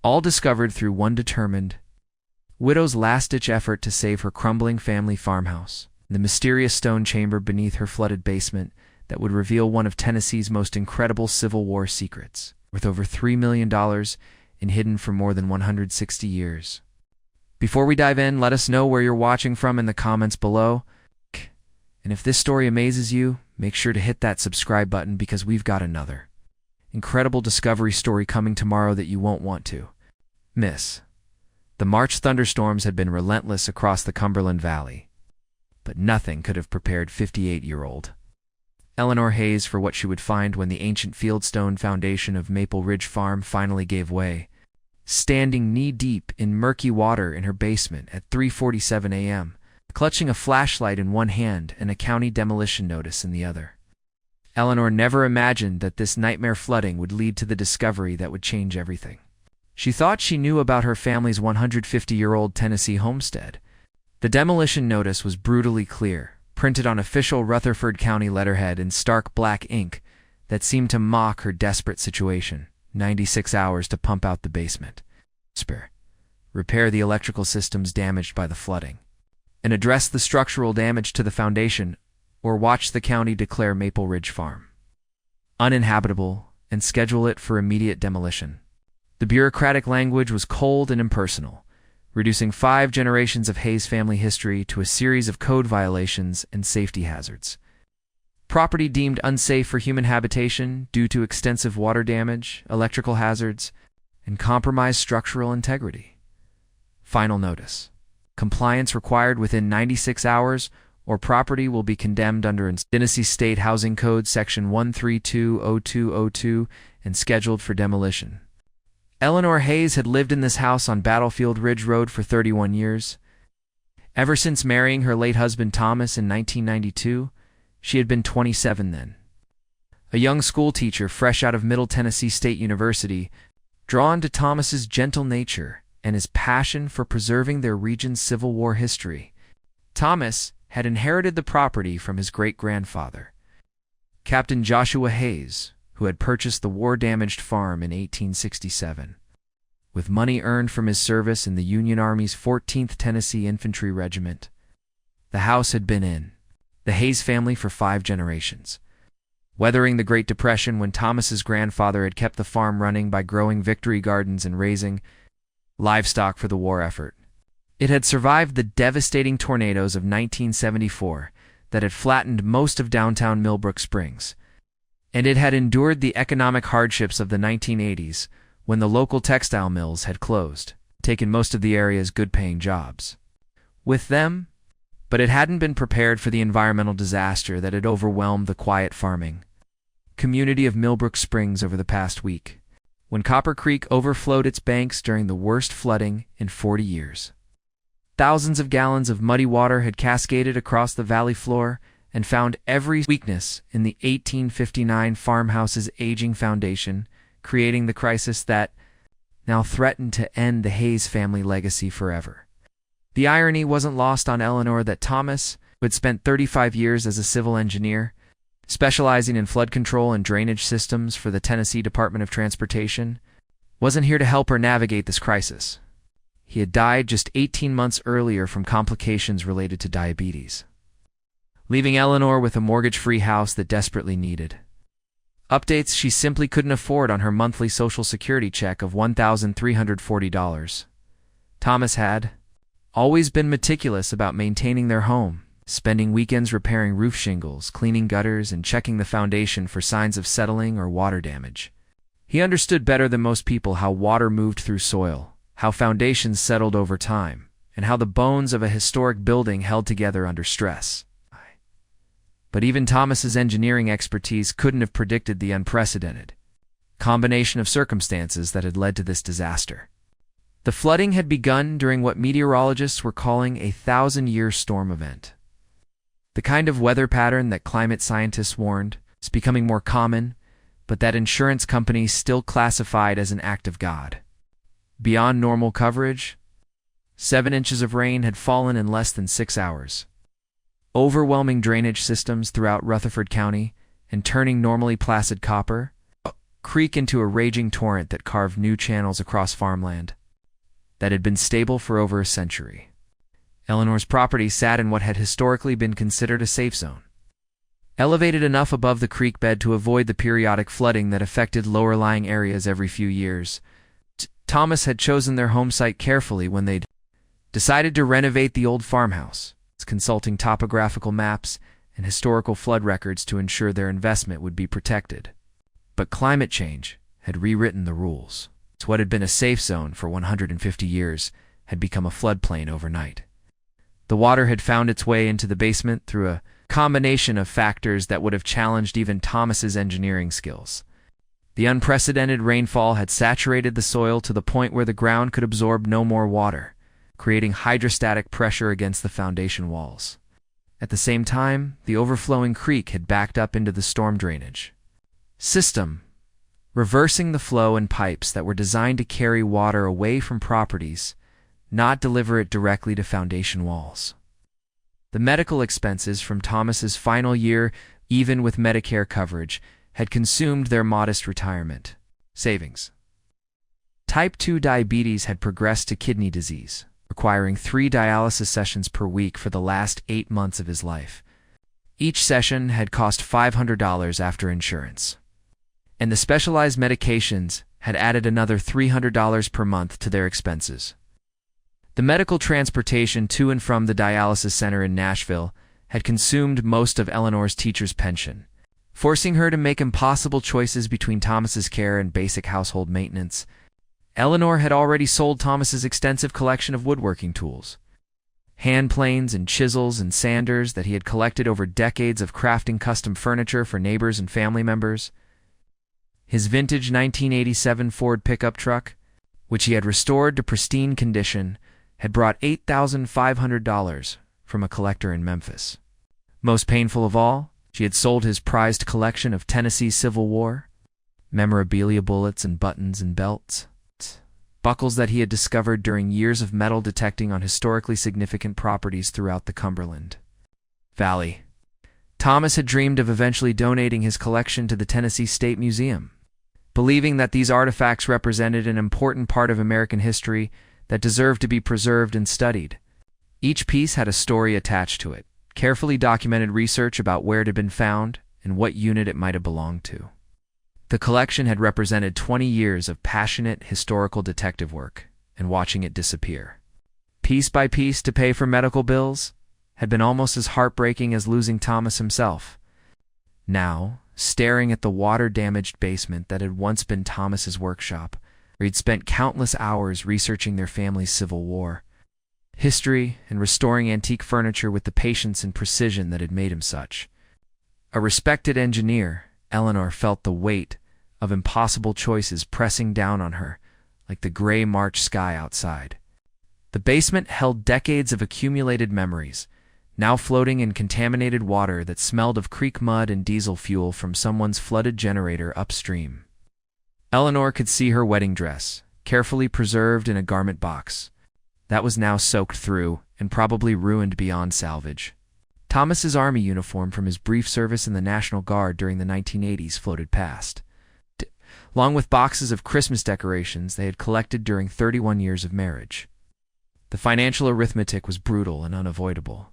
all discovered through one determined widow's last-ditch effort to save her crumbling family farmhouse, the mysterious stone chamber beneath her flooded basement that would reveal one of Tennessee's most incredible Civil War secrets, worth over $3 million and hidden for more than 160 years. Before we dive in, let us know where you're watching from in the comments below. And if this story amazes you, make sure to hit that subscribe button because we've got another incredible discovery story coming tomorrow that you won't want to miss. The March thunderstorms had been relentless across the Cumberland Valley, but nothing could have prepared 58-year-old Eleanor Hayes for what she would find when the ancient fieldstone foundation of Maple Ridge Farm finally gave way, standing knee-deep in murky water in her basement at 3:47 a.m., clutching a flashlight in one hand and a county demolition notice in the other. Eleanor never imagined that this nightmare flooding would lead to the discovery that would change everything. She thought she knew about her family's 150-year-old Tennessee homestead. The demolition notice was brutally clear, printed on official Rutherford County letterhead in stark black ink that seemed to mock her desperate situation. 96 hours to pump out the basement, repair the electrical systems damaged by the flooding, and address the structural damage to the foundation, or watch the county declare Maple Ridge Farm uninhabitable and schedule it for immediate demolition. The bureaucratic language was cold and impersonal, reducing 5 generations of Hayes family history to a series of code violations and safety hazards. Property deemed unsafe for human habitation due to extensive water damage, electrical hazards, and compromised structural integrity. Final notice. Compliance required within 96 hours or property will be condemned under Tennessee State Housing Code Section 1320202 and scheduled for demolition. Eleanor Hayes had lived in this house on Battlefield Ridge Road for 31 years. Ever since marrying her late husband Thomas in 1992, she had been 27 then. A young schoolteacher fresh out of Middle Tennessee State University, drawn to Thomas's gentle nature and his passion for preserving their region's Civil War history. Thomas had inherited the property from his great-grandfather, Captain Joshua Hayes, who had purchased the war-damaged farm in 1867. With money earned from his service in the Union Army's 14th Tennessee Infantry Regiment, the house had been in the Hayes family for 5 generations, weathering the Great Depression when Thomas's grandfather had kept the farm running by growing victory gardens and raising livestock for the war effort. It had survived the devastating tornadoes of 1974 that had flattened most of downtown Millbrook Springs, and it had endured the economic hardships of the 1980s when the local textile mills had closed, taking most of the area's good-paying jobs with them, but it hadn't been prepared for the environmental disaster that had overwhelmed the quiet farming community of Millbrook Springs over the past week, when Copper Creek overflowed its banks during the worst flooding in 40 years. Thousands of gallons of muddy water had cascaded across the valley floor and found every weakness in the 1859 farmhouse's aging foundation, creating the crisis that now threatened to end the Hayes family legacy forever. The irony wasn't lost on Eleanor that Thomas, who had spent 35 years as a civil engineer, specializing in flood control and drainage systems for the Tennessee Department of Transportation, wasn't here to help her navigate this crisis. He had died just 18 months earlier from complications related to diabetes, leaving Eleanor with a mortgage-free house that desperately needed updates she simply couldn't afford on her monthly Social Security check of $1,340. Thomas had always been meticulous about maintaining their home, spending weekends repairing roof shingles, cleaning gutters, and checking the foundation for signs of settling or water damage. He understood better than most people how water moved through soil, how foundations settled over time, and how the bones of a historic building held together under stress. But even Thomas's engineering expertise couldn't have predicted the unprecedented combination of circumstances that had led to this disaster. The flooding had begun during what meteorologists were calling a 1,000-year storm event. The kind of weather pattern that climate scientists warned is becoming more common, but that insurance companies still classified as an act of God. Beyond normal coverage, 7 inches of rain had fallen in less than 6 hours, overwhelming drainage systems throughout Rutherford County and turning normally placid Copper creek into a raging torrent that carved new channels across farmland that had been stable for over a century. Eleanor's property sat in what had historically been considered a safe zone, elevated enough above the creek bed to avoid the periodic flooding that affected lower-lying areas every few years. Thomas had chosen their home site carefully when they'd decided to renovate the old farmhouse, consulting topographical maps and historical flood records to ensure their investment would be protected. But climate change had rewritten the rules. What had been a safe zone for 150 years had become a floodplain overnight. The water had found its way into the basement through a combination of factors that would have challenged even Thomas's engineering skills. The unprecedented rainfall had saturated the soil to the point where the ground could absorb no more water, creating hydrostatic pressure against the foundation walls. At the same time, the overflowing creek had backed up into the storm drainage system, reversing the flow in pipes that were designed to carry water away from properties, not deliver it directly to foundation walls. The medical expenses from Thomas's final year, even with Medicare coverage, had consumed their modest retirement savings. Type 2 diabetes had progressed to kidney disease, requiring 3 dialysis sessions per week for the last 8 months of his life. Each session had cost $500 after insurance, and the specialized medications had added another $300 per month to their expenses. The medical transportation to and from the dialysis center in Nashville had consumed most of Eleanor's teacher's pension, forcing her to make impossible choices between Thomas's care and basic household maintenance. Eleanor had already sold Thomas's extensive collection of woodworking tools, hand planes and chisels and sanders that he had collected over decades of crafting custom furniture for neighbors and family members. His vintage 1987 Ford pickup truck, which he had restored to pristine condition, had brought $8,500 from a collector in Memphis. Most painful of all, she had sold his prized collection of Tennessee Civil War memorabilia, bullets and buttons and belts, buckles that he had discovered during years of metal detecting on historically significant properties throughout the Cumberland Valley. Thomas had dreamed of eventually donating his collection to the Tennessee State Museum, believing that these artifacts represented an important part of American history that deserved to be preserved and studied. Each piece had a story attached to it, carefully documented research about where it had been found and what unit it might have belonged to. The collection had represented 20 years of passionate historical detective work, and watching it disappear, piece by piece to pay for medical bills, had been almost as heartbreaking as losing Thomas himself. Now, staring at the water-damaged basement that had once been Thomas's workshop, where he'd spent countless hours researching their family's Civil War history and restoring antique furniture with the patience and precision that had made him such a respected engineer, Eleanor felt the weight of impossible choices pressing down on her like the gray March sky outside. The basement held decades of accumulated memories, now floating in contaminated water that smelled of creek mud and diesel fuel from someone's flooded generator upstream. Eleanor could see her wedding dress, carefully preserved in a garment box, that was now soaked through and probably ruined beyond salvage. Thomas's army uniform from his brief service in the National Guard during the 1980s floated past, along with boxes of Christmas decorations they had collected during 31 years of marriage. The financial arithmetic was brutal and unavoidable.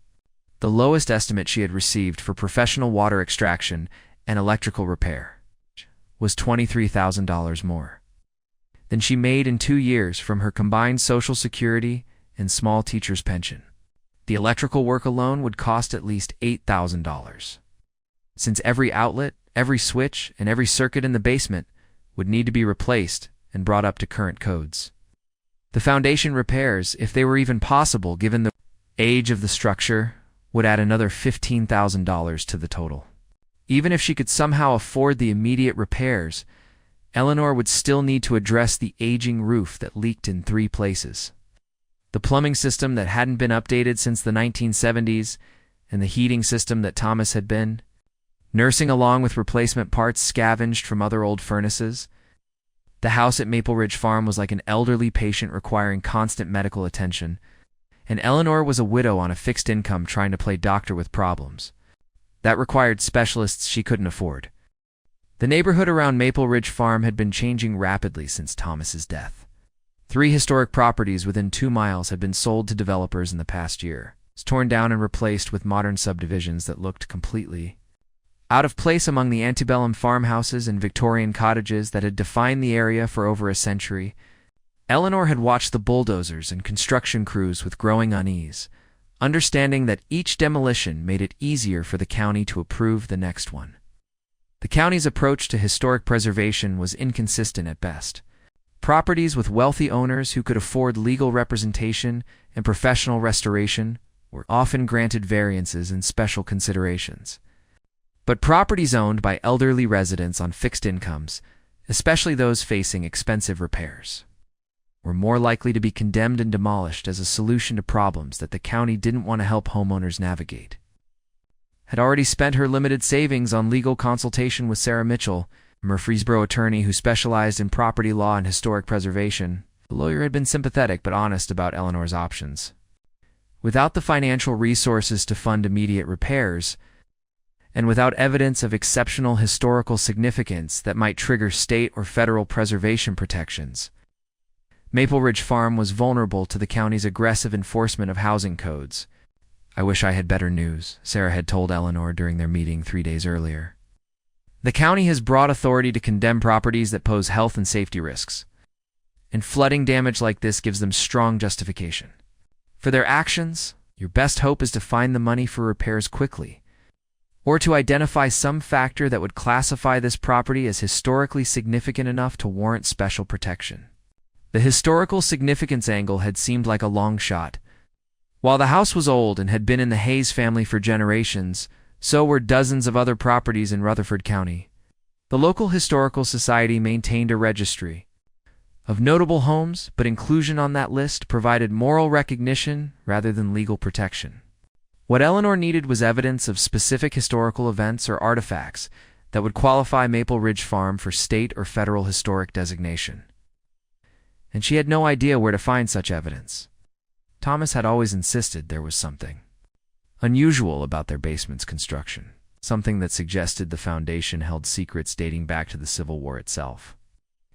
The lowest estimate she had received for professional water extraction and electrical repair was $23,000 more than she made in 2 years from her combined Social Security and small teacher's pension. The electrical work alone would cost at least $8,000, since every outlet, every switch, and every circuit in the basement would need to be replaced and brought up to current codes. The foundation repairs, if they were even possible given the age of the structure, would add another $15,000 to the total. Even if she could somehow afford the immediate repairs, Eleanor would still need to address the aging roof that leaked in 3 places, the plumbing system that hadn't been updated since the 1970s, and the heating system that Thomas had been nursing along with replacement parts scavenged from other old furnaces. The house at Maple Ridge Farm was like an elderly patient requiring constant medical attention, and Eleanor was a widow on a fixed income trying to play doctor with problems that required specialists she couldn't afford. The neighborhood around Maple Ridge Farm had been changing rapidly since Thomas's death. 3 historic properties within 2 miles had been sold to developers in the past year, torn down and replaced with modern subdivisions that looked completely out of place among the antebellum farmhouses and Victorian cottages that had defined the area for over a century. Eleanor had watched the bulldozers and construction crews with growing unease, understanding that each demolition made it easier for the county to approve the next one. The county's approach to historic preservation was inconsistent at best. Properties with wealthy owners who could afford legal representation and professional restoration were often granted variances and special considerations. But properties owned by elderly residents on fixed incomes, especially those facing expensive repairs, were more likely to be condemned and demolished as a solution to problems that the county didn't want to help homeowners navigate. Had already spent her limited savings on legal consultation with Sarah Mitchell, a Murfreesboro attorney who specialized in property law and historic preservation. The lawyer had been sympathetic but honest about Eleanor's options. Without the financial resources to fund immediate repairs, and without evidence of exceptional historical significance that might trigger state or federal preservation protections, Maple Ridge Farm was vulnerable to the county's aggressive enforcement of housing codes. "I wish I had better news," Sarah had told Eleanor during their meeting 3 days earlier. "The county has broad authority to condemn properties that pose health and safety risks, and flooding damage like this gives them strong justification for their actions. Your best hope is to find the money for repairs quickly, or to identify some factor that would classify this property as historically significant enough to warrant special protection." The historical significance angle had seemed like a long shot. While the house was old and had been in the Hayes family for generations, so were dozens of other properties in Rutherford County. The local historical society maintained a registry of notable homes, but inclusion on that list provided moral recognition rather than legal protection. What Eleanor needed was evidence of specific historical events or artifacts that would qualify Maple Ridge Farm for state or federal historic designation. And she had no idea where to find such evidence. Thomas had always insisted there was something unusual about their basement's construction, something that suggested the foundation held secrets dating back to the Civil War itself.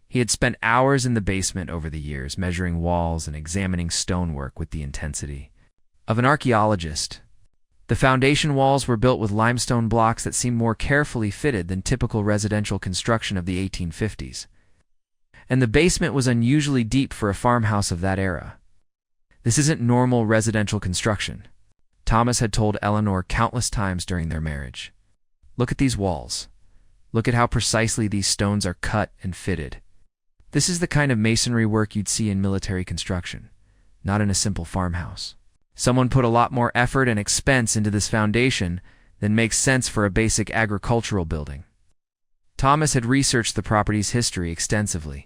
He had spent hours in the basement over the years, measuring walls and examining stonework with the intensity of an archaeologist. The foundation walls were built with limestone blocks that seemed more carefully fitted than typical residential construction of the 1850s. And the basement was unusually deep for a farmhouse of that era. "This isn't normal residential construction," Thomas had told Eleanor countless times during their marriage. "Look at these walls. Look at how precisely these stones are cut and fitted. This is the kind of masonry work you'd see in military construction, not in a simple farmhouse. Someone put a lot more effort and expense into this foundation than makes sense for a basic agricultural building." Thomas had researched the property's history extensively,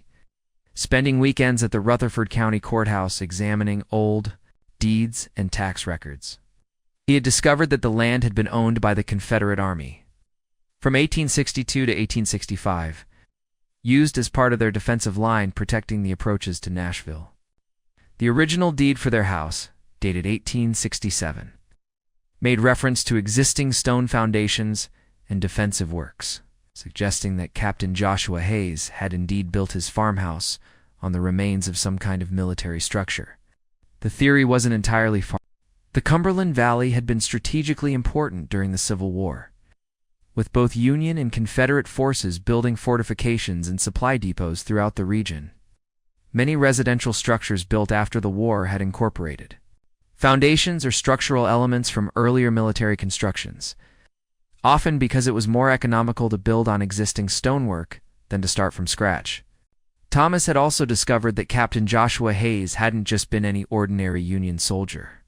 spending weekends at the Rutherford County Courthouse examining old deeds and tax records. He had discovered that the land had been owned by the Confederate Army from 1862 to 1865, used as part of their defensive line protecting the approaches to Nashville. The original deed for their house, dated 1867, made reference to existing stone foundations and defensive works, suggesting that Captain Joshua Hayes had indeed built his farmhouse on the remains of some kind of military structure. The theory wasn't entirely far. The Cumberland Valley had been strategically important during the Civil War, with both Union and Confederate forces building fortifications and supply depots throughout the region. Many residential structures built after the war had incorporated foundations or structural elements from earlier military constructions, often because it was more economical to build on existing stonework than to start from scratch. Thomas had also discovered that Captain Joshua Hayes hadn't just been any ordinary Union soldier.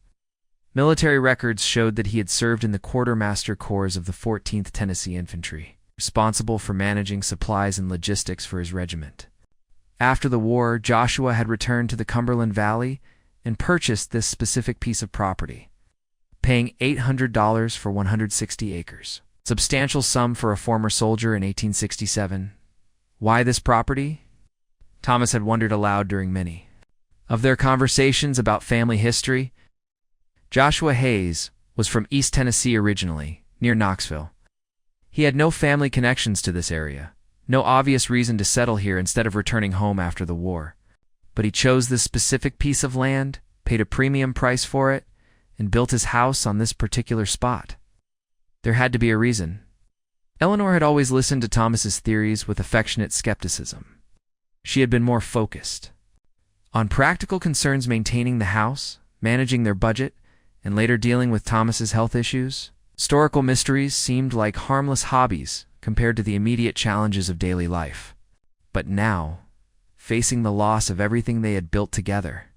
Military records showed that he had served in the Quartermaster Corps of the 14th Tennessee Infantry, responsible for managing supplies and logistics for his regiment. After the war, Joshua had returned to the Cumberland Valley and purchased this specific piece of property, paying $800 for 160 acres. Substantial sum for a former soldier in 1867. Why this property? Thomas had wondered aloud during many of their conversations about family history. Joshua Hayes was from East Tennessee originally, near Knoxville. He had no family connections to this area, No obvious reason to settle here instead of returning home after the war. But he chose this specific piece of land, paid a premium price for it, and built his house on this particular spot. There had to be a reason. Eleanor had always listened to Thomas's theories with affectionate skepticism. She had been more focused on practical concerns, maintaining the house, managing their budget, and later dealing with Thomas's health issues. Historical mysteries seemed like harmless hobbies compared to the immediate challenges of daily life. But now, facing the loss of everything they had built together,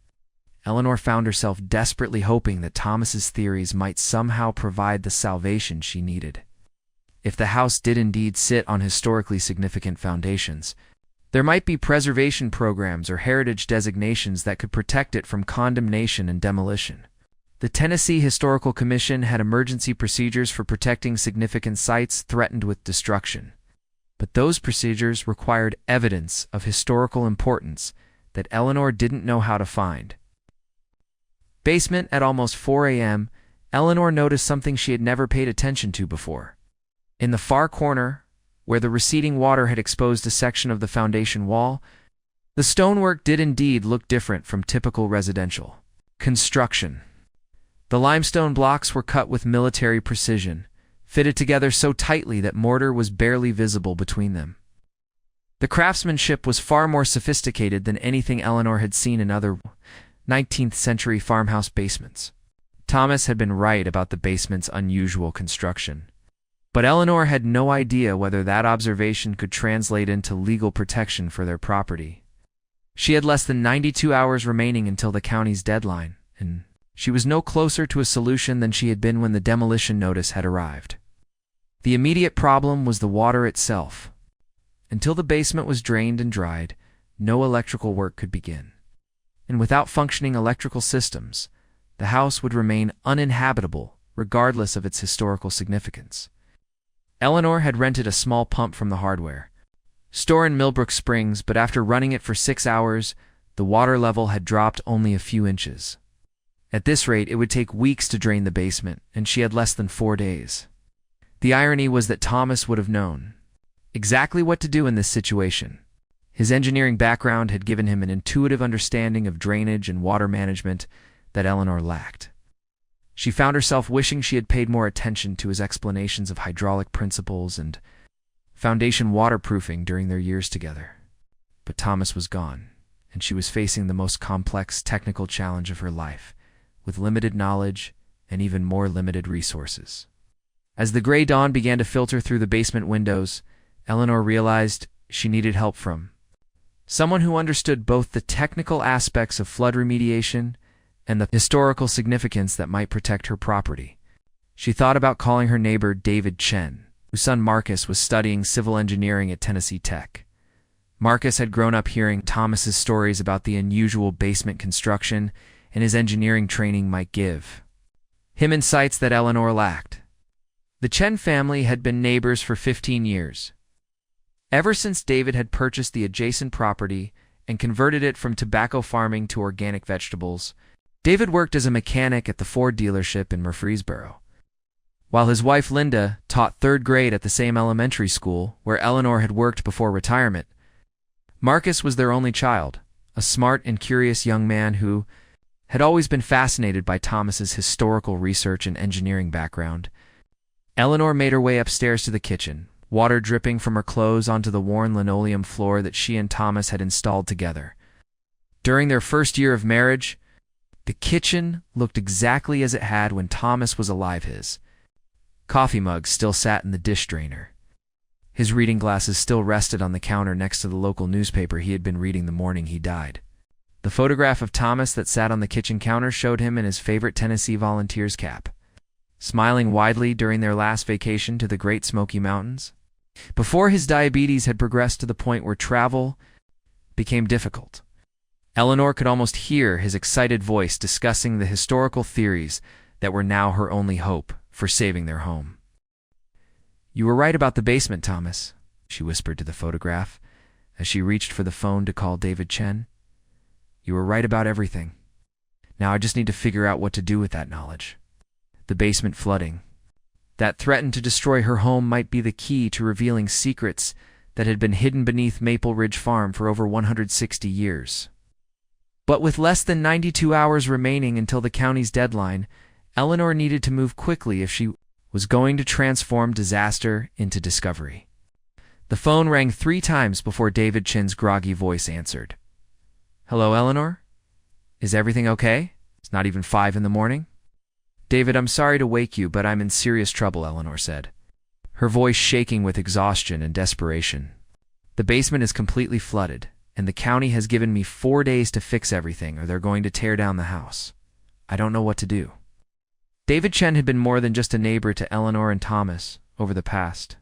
Eleanor found herself desperately hoping that Thomas's theories might somehow provide the salvation she needed. If the house did indeed sit on historically significant foundations, there might be preservation programs or heritage designations that could protect it from condemnation and demolition. The Tennessee Historical Commission had emergency procedures for protecting significant sites threatened with destruction. But those procedures required evidence of historical importance that Eleanor didn't know how to find. Basement at almost 4 a.m., Eleanor noticed something she had never paid attention to before. In the far corner, where the receding water had exposed a section of the foundation wall, the stonework did indeed look different from typical residential construction. The limestone blocks were cut with military precision, fitted together so tightly that mortar was barely visible between them. The craftsmanship was far more sophisticated than anything Eleanor had seen in other 19th-century farmhouse basements. Thomas had been right about the basement's unusual construction. But Eleanor had no idea whether that observation could translate into legal protection for their property. She had less than 92 hours remaining until the county's deadline, and she was no closer to a solution than she had been when the demolition notice had arrived. The immediate problem was the water itself. Until the basement was drained and dried, no electrical work could begin. And without functioning electrical systems, the house would remain uninhabitable regardless of its historical significance. Eleanor had rented a small pump from the hardware store in Millbrook Springs, but after running it for 6 hours, the water level had dropped only a few inches. At this rate, it would take weeks to drain the basement, and she had less than 4 days. The irony was that Thomas would have known exactly what to do in this situation. His engineering background had given him an intuitive understanding of drainage and water management that Eleanor lacked. She found herself wishing she had paid more attention to his explanations of hydraulic principles and foundation waterproofing during their years together. But Thomas was gone, and she was facing the most complex technical challenge of her life, with limited knowledge and even more limited resources. As the gray dawn began to filter through the basement windows, Eleanor realized she needed help from someone who understood both the technical aspects of flood remediation and the historical significance that might protect her property. She thought about calling her neighbor David Chen, whose son Marcus was studying civil engineering at Tennessee Tech. Marcus had grown up hearing Thomas's stories about the unusual basement construction and his engineering training might give him insights that Eleanor lacked. The Chen family had been neighbors for 15 years. Ever since David had purchased the adjacent property and converted it from tobacco farming to organic vegetables, David worked as a mechanic at the Ford dealership in Murfreesboro, while his wife Linda taught 3rd grade at the same elementary school where Eleanor had worked before retirement. Marcus was their only child, a smart and curious young man who had always been fascinated by Thomas's historical research and engineering background. Eleanor made her way upstairs to the kitchen, water dripping from her clothes onto the worn linoleum floor that she and Thomas had installed together. During their first year of marriage, the kitchen looked exactly as it had when Thomas was alive. His coffee mug still sat in the dish drainer. His reading glasses still rested on the counter next to the local newspaper he had been reading the morning he died. The photograph of Thomas that sat on the kitchen counter showed him in his favorite Tennessee Volunteers cap, smiling widely during their last vacation to the Great Smoky Mountains. Before his diabetes had progressed to the point where travel became difficult, Eleanor could almost hear his excited voice discussing the historical theories that were now her only hope for saving their home. "You were right about the basement, Thomas," she whispered to the photograph as she reached for the phone to call David Chen. "You were right about everything. Now I just need to figure out what to do with that knowledge." The basement flooding that threatened to destroy her home might be the key to revealing secrets that had been hidden beneath Maple Ridge Farm for over 160 years. But with less than 92 hours remaining until the county's deadline, Eleanor needed to move quickly if she was going to transform disaster into discovery. The phone rang 3 times before David Chin's groggy voice answered. "Hello, Eleanor? Is everything okay? It's not even 5 in the morning?" "David, I'm sorry to wake you, but I'm in serious trouble," Eleanor said, her voice shaking with exhaustion and desperation. "The basement is completely flooded, and the county has given me 4 days to fix everything or they're going to tear down the house. I don't know what to do." David Chen had been more than just a neighbor to Eleanor and Thomas over the past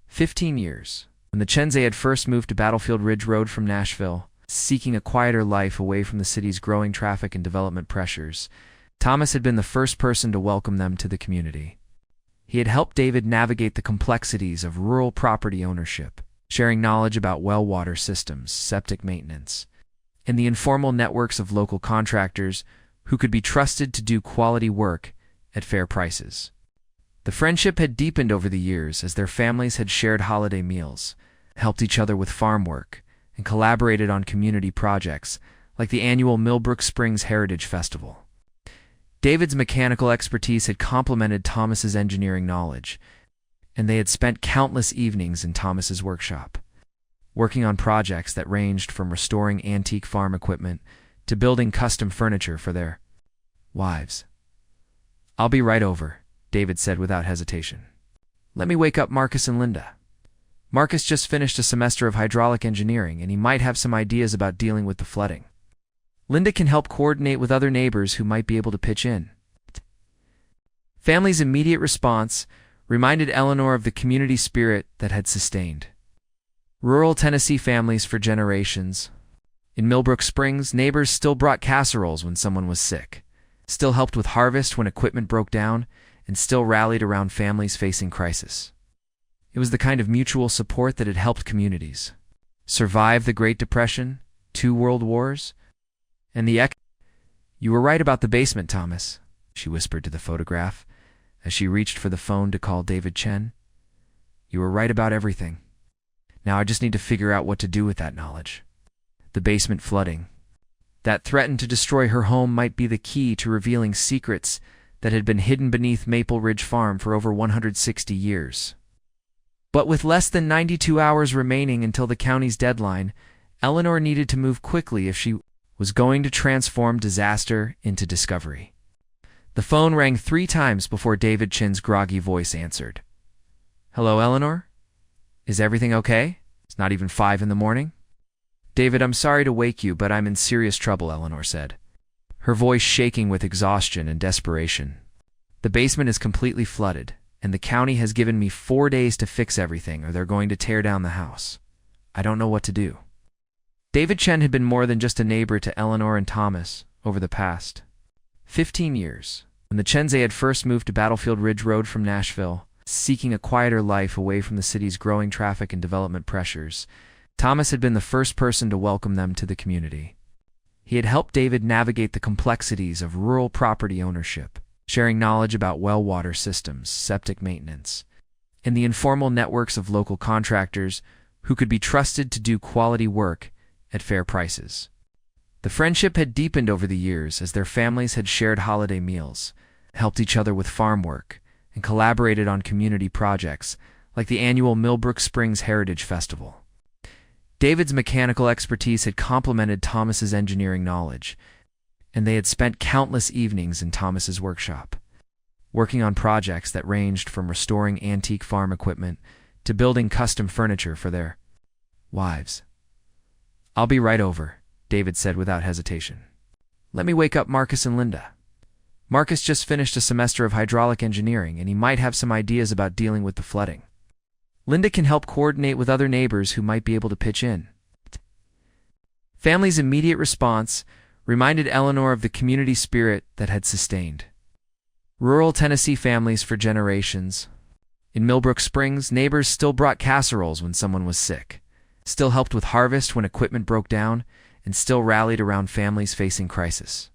15 years. When the Chens had first moved to Battlefield Ridge Road from Nashville, seeking a quieter life away from the city's growing traffic and development pressures, Thomas had been the first person to welcome them to the community. He had helped David navigate the complexities of rural property ownership, sharing knowledge about well water systems, septic maintenance, and the informal networks of local contractors who could be trusted to do quality work at fair prices. The friendship had deepened over the years as their families had shared holiday meals, helped each other with farm work, and collaborated on community projects like the annual Millbrook Springs Heritage Festival. David's mechanical expertise had complemented Thomas's engineering knowledge, and they had spent countless evenings in Thomas's workshop, working on projects that ranged from restoring antique farm equipment to building custom furniture for their wives. "I'll be right over," David said without hesitation. "Let me wake up Marcus and Linda. Marcus just finished a semester of hydraulic engineering, and he might have some ideas about dealing with the flooding. Linda can help coordinate with other neighbors who might be able to pitch in." Family's immediate response reminded Eleanor of the community spirit that had sustained rural Tennessee families for generations. In Millbrook Springs, neighbors still brought casseroles when someone was sick, still helped with harvest when equipment broke down, and still rallied around families facing crisis. It was the kind of mutual support that had helped communities survive the Great Depression, 2 world wars, and the "You were right about the basement, Thomas," she whispered to the photograph as she reached for the phone to call David Chen. "You were right about everything. Now I just need to figure out what to do with that knowledge." The basement flooding that threatened to destroy her home might be the key to revealing secrets that had been hidden beneath Maple Ridge Farm for over 160 years. But with less than 92 hours remaining until the county's deadline, Eleanor needed to move quickly if she was going to transform disaster into discovery. The phone rang 3 times before David Chin's groggy voice answered. "Hello, Eleanor? Is everything okay? It's not even 5 in the morning?" "David, I'm sorry to wake you, but I'm in serious trouble," Eleanor said, her voice shaking with exhaustion and desperation. "The basement is completely flooded, and the county has given me 4 days to fix everything or they're going to tear down the house. I don't know what to do." David Chen had been more than just a neighbor to Eleanor and Thomas over the past 15 years. When the Chens had first moved to Battlefield Ridge Road from Nashville, seeking a quieter life away from the city's growing traffic and development pressures, Thomas had been the first person to welcome them to the community. He had helped David navigate the complexities of rural property ownership, sharing knowledge about well water systems, septic maintenance, and the informal networks of local contractors who could be trusted to do quality work at fair prices. The friendship had deepened over the years as their families had shared holiday meals, helped each other with farm work, and collaborated on community projects like the annual Millbrook Springs Heritage Festival. David's mechanical expertise had complemented Thomas's engineering knowledge, and they had spent countless evenings in Thomas's workshop, working on projects that ranged from restoring antique farm equipment to building custom furniture for their wives. "I'll be right over," David said without hesitation. "Let me wake up Marcus and Linda. Marcus just finished a semester of hydraulic engineering, and he might have some ideas about dealing with the flooding. Linda can help coordinate with other neighbors who might be able to pitch in." Family's immediate response reminded Eleanor of the community spirit that had sustained rural Tennessee families for generations. In Millbrook Springs, neighbors still brought casseroles when someone was sick, still helped with harvest when equipment broke down, and still rallied around families facing crisis.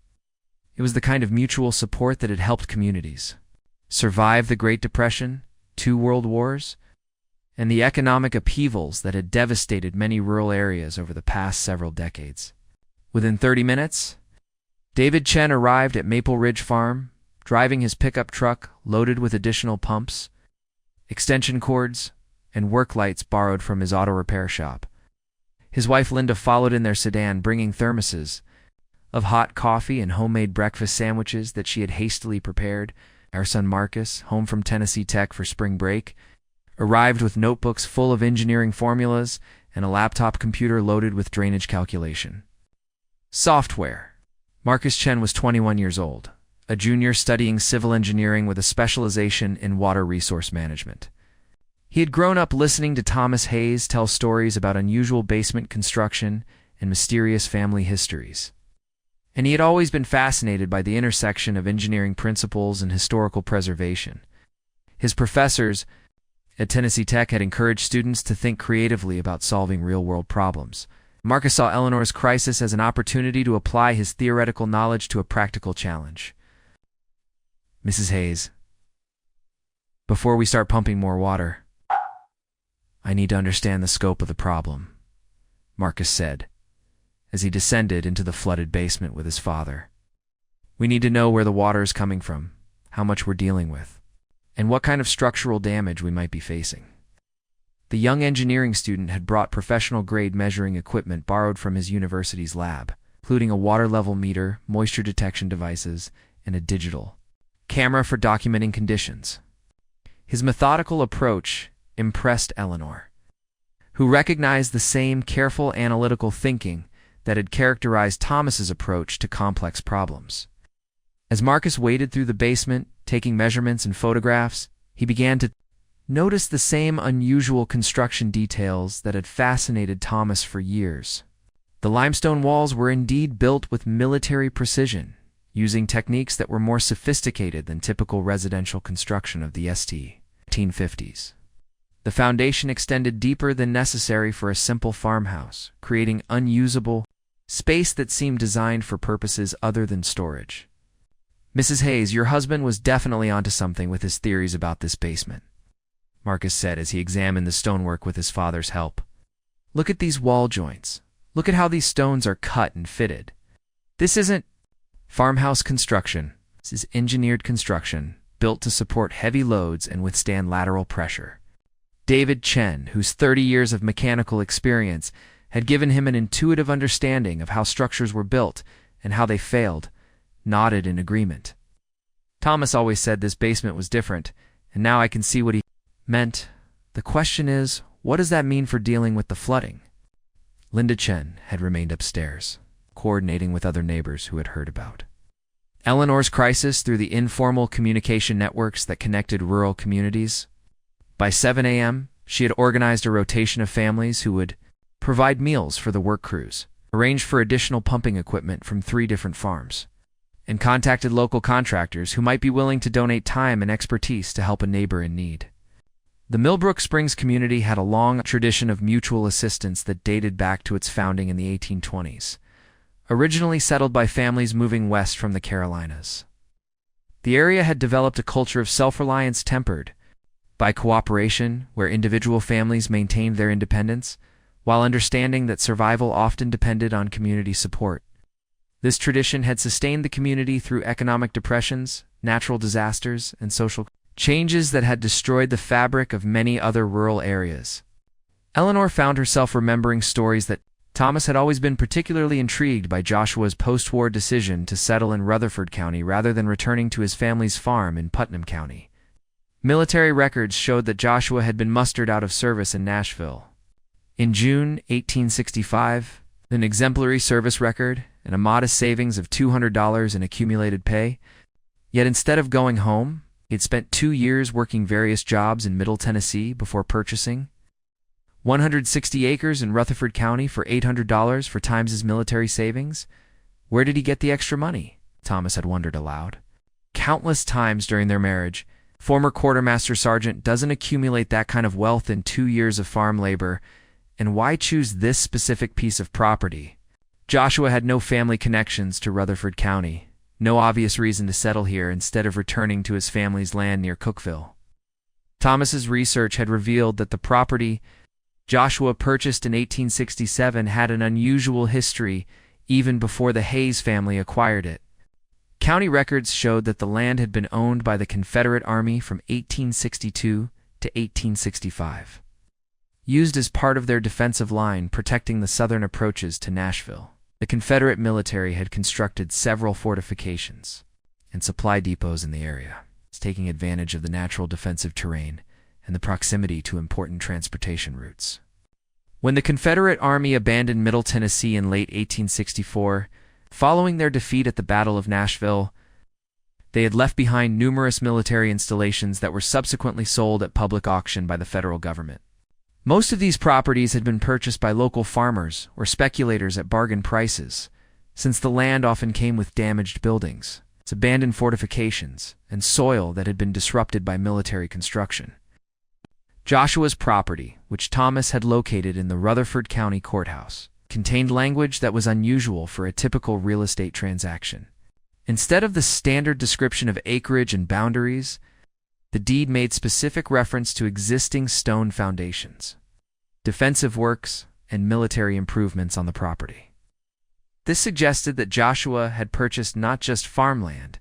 It was the kind of mutual support that had helped communities survive the Great Depression, 2 world wars, and the economic upheavals that had devastated many rural areas over the past several decades. Within 30 minutes, David Chen arrived at Maple Ridge Farm, driving his pickup truck loaded with additional pumps, extension cords, and work lights borrowed from his auto repair shop. His wife Linda followed in their sedan, bringing thermoses of hot coffee and homemade breakfast sandwiches that she had hastily prepared. Our son Marcus, home from Tennessee Tech for spring break, arrived with notebooks full of engineering formulas and a laptop computer loaded with drainage calculation software. Marcus Chen was 21 years old, a junior studying civil engineering with a specialization in water resource management. He had grown up listening to Thomas Hayes tell stories about unusual basement construction and mysterious family histories. And he had always been fascinated by the intersection of engineering principles and historical preservation. His professors at Tennessee Tech had encouraged students to think creatively about solving real-world problems. Marcus saw Eleanor's crisis as an opportunity to apply his theoretical knowledge to a practical challenge. "Mrs. Hayes, before we start pumping more water, I need to understand the scope of the problem," Marcus said, as he descended into the flooded basement with his father. "We need to know where the water is coming from, how much we're dealing with, and what kind of structural damage we might be facing." The young engineering student had brought professional-grade measuring equipment borrowed from his university's lab, including a water level meter, moisture detection devices, and a digital camera for documenting conditions. His methodical approach impressed Eleanor, who recognized the same careful analytical thinking that had characterized Thomas's approach to complex problems. As Marcus waded through the basement, taking measurements and photographs, he began to notice the same unusual construction details that had fascinated Thomas for years. The limestone walls were indeed built with military precision, using techniques that were more sophisticated than typical residential construction of the 1850s. The foundation extended deeper than necessary for a simple farmhouse, creating unusable space that seemed designed for purposes other than storage. "Mrs. Hayes, your husband was definitely onto something with his theories about this basement," Marcus said as he examined the stonework with his father's help. "Look at these wall joints. Look at how these stones are cut and fitted. This isn't farmhouse construction. This is engineered construction, built to support heavy loads and withstand lateral pressure." David Chen, whose 30 years of mechanical experience had given him an intuitive understanding of how structures were built and how they failed, nodded in agreement. "Thomas always said this basement was different, and now I can see what he meant. The question is, what does that mean for dealing with the flooding?" Linda Chen had remained upstairs, coordinating with other neighbors who had heard about Eleanor's crisis through the informal communication networks that connected rural communities. By 7 a.m., she had organized a rotation of families who would provide meals for the work crews, arranged for additional pumping equipment from 3 different farms, and contacted local contractors who might be willing to donate time and expertise to help a neighbor in need. The Millbrook Springs community had a long tradition of mutual assistance that dated back to its founding in the 1820s, originally settled by families moving west from the Carolinas. The area had developed a culture of self-reliance tempered by cooperation, where individual families maintained their independence, while understanding that survival often depended on community support. This tradition had sustained the community through economic depressions, natural disasters, and social changes that had destroyed the fabric of many other rural areas. Eleanor found herself remembering stories that Thomas had always been particularly intrigued by Joshua's post-war decision to settle in Rutherford County rather than returning to his family's farm in Putnam County. Military records showed that Joshua had been mustered out of service in Nashville in June 1865, an exemplary service record and a modest savings of $200 in accumulated pay. Yet instead of going home, he had spent 2 years working various jobs in Middle Tennessee before purchasing 160 acres in Rutherford County for $800 for times his military savings. Where did he get the extra money? Thomas had wondered aloud. Countless times during their marriage, former quartermaster sergeant doesn't accumulate that kind of wealth in 2 years of farm labor, and why choose this specific piece of property? Joshua had no family connections to Rutherford County, no obvious reason to settle here instead of returning to his family's land near Cookeville. Thomas's research had revealed that the property Joshua purchased in 1867 had an unusual history even before the Hayes family acquired it. County records showed that the land had been owned by the Confederate Army from 1862 to 1865, used as part of their defensive line protecting the southern approaches to Nashville. The Confederate military had constructed several fortifications and supply depots in the area, taking advantage of the natural defensive terrain and the proximity to important transportation routes. When the Confederate Army abandoned Middle Tennessee in late 1864, following their defeat at the Battle of Nashville, they had left behind numerous military installations that were subsequently sold at public auction by the federal government. Most of these properties had been purchased by local farmers or speculators at bargain prices, since the land often came with damaged buildings, abandoned fortifications, and soil that had been disrupted by military construction. Joshua's property, which Thomas had located in the Rutherford County Courthouse, contained language that was unusual for a typical real estate transaction. Instead of the standard description of acreage and boundaries, the deed made specific reference to existing stone foundations, defensive works, and military improvements on the property. This suggested that Joshua had purchased not just farmland,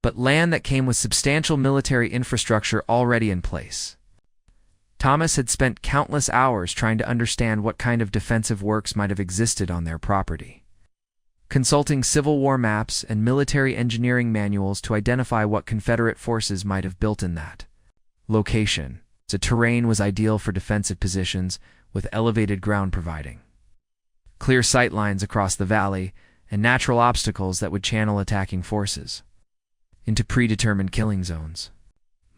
but land that came with substantial military infrastructure already in place. Thomas had spent countless hours trying to understand what kind of defensive works might have existed on their property, consulting Civil War maps and military engineering manuals to identify what Confederate forces might have built in that location. The terrain was ideal for defensive positions, with elevated ground providing clear sight lines across the valley and natural obstacles that would channel attacking forces into predetermined killing zones.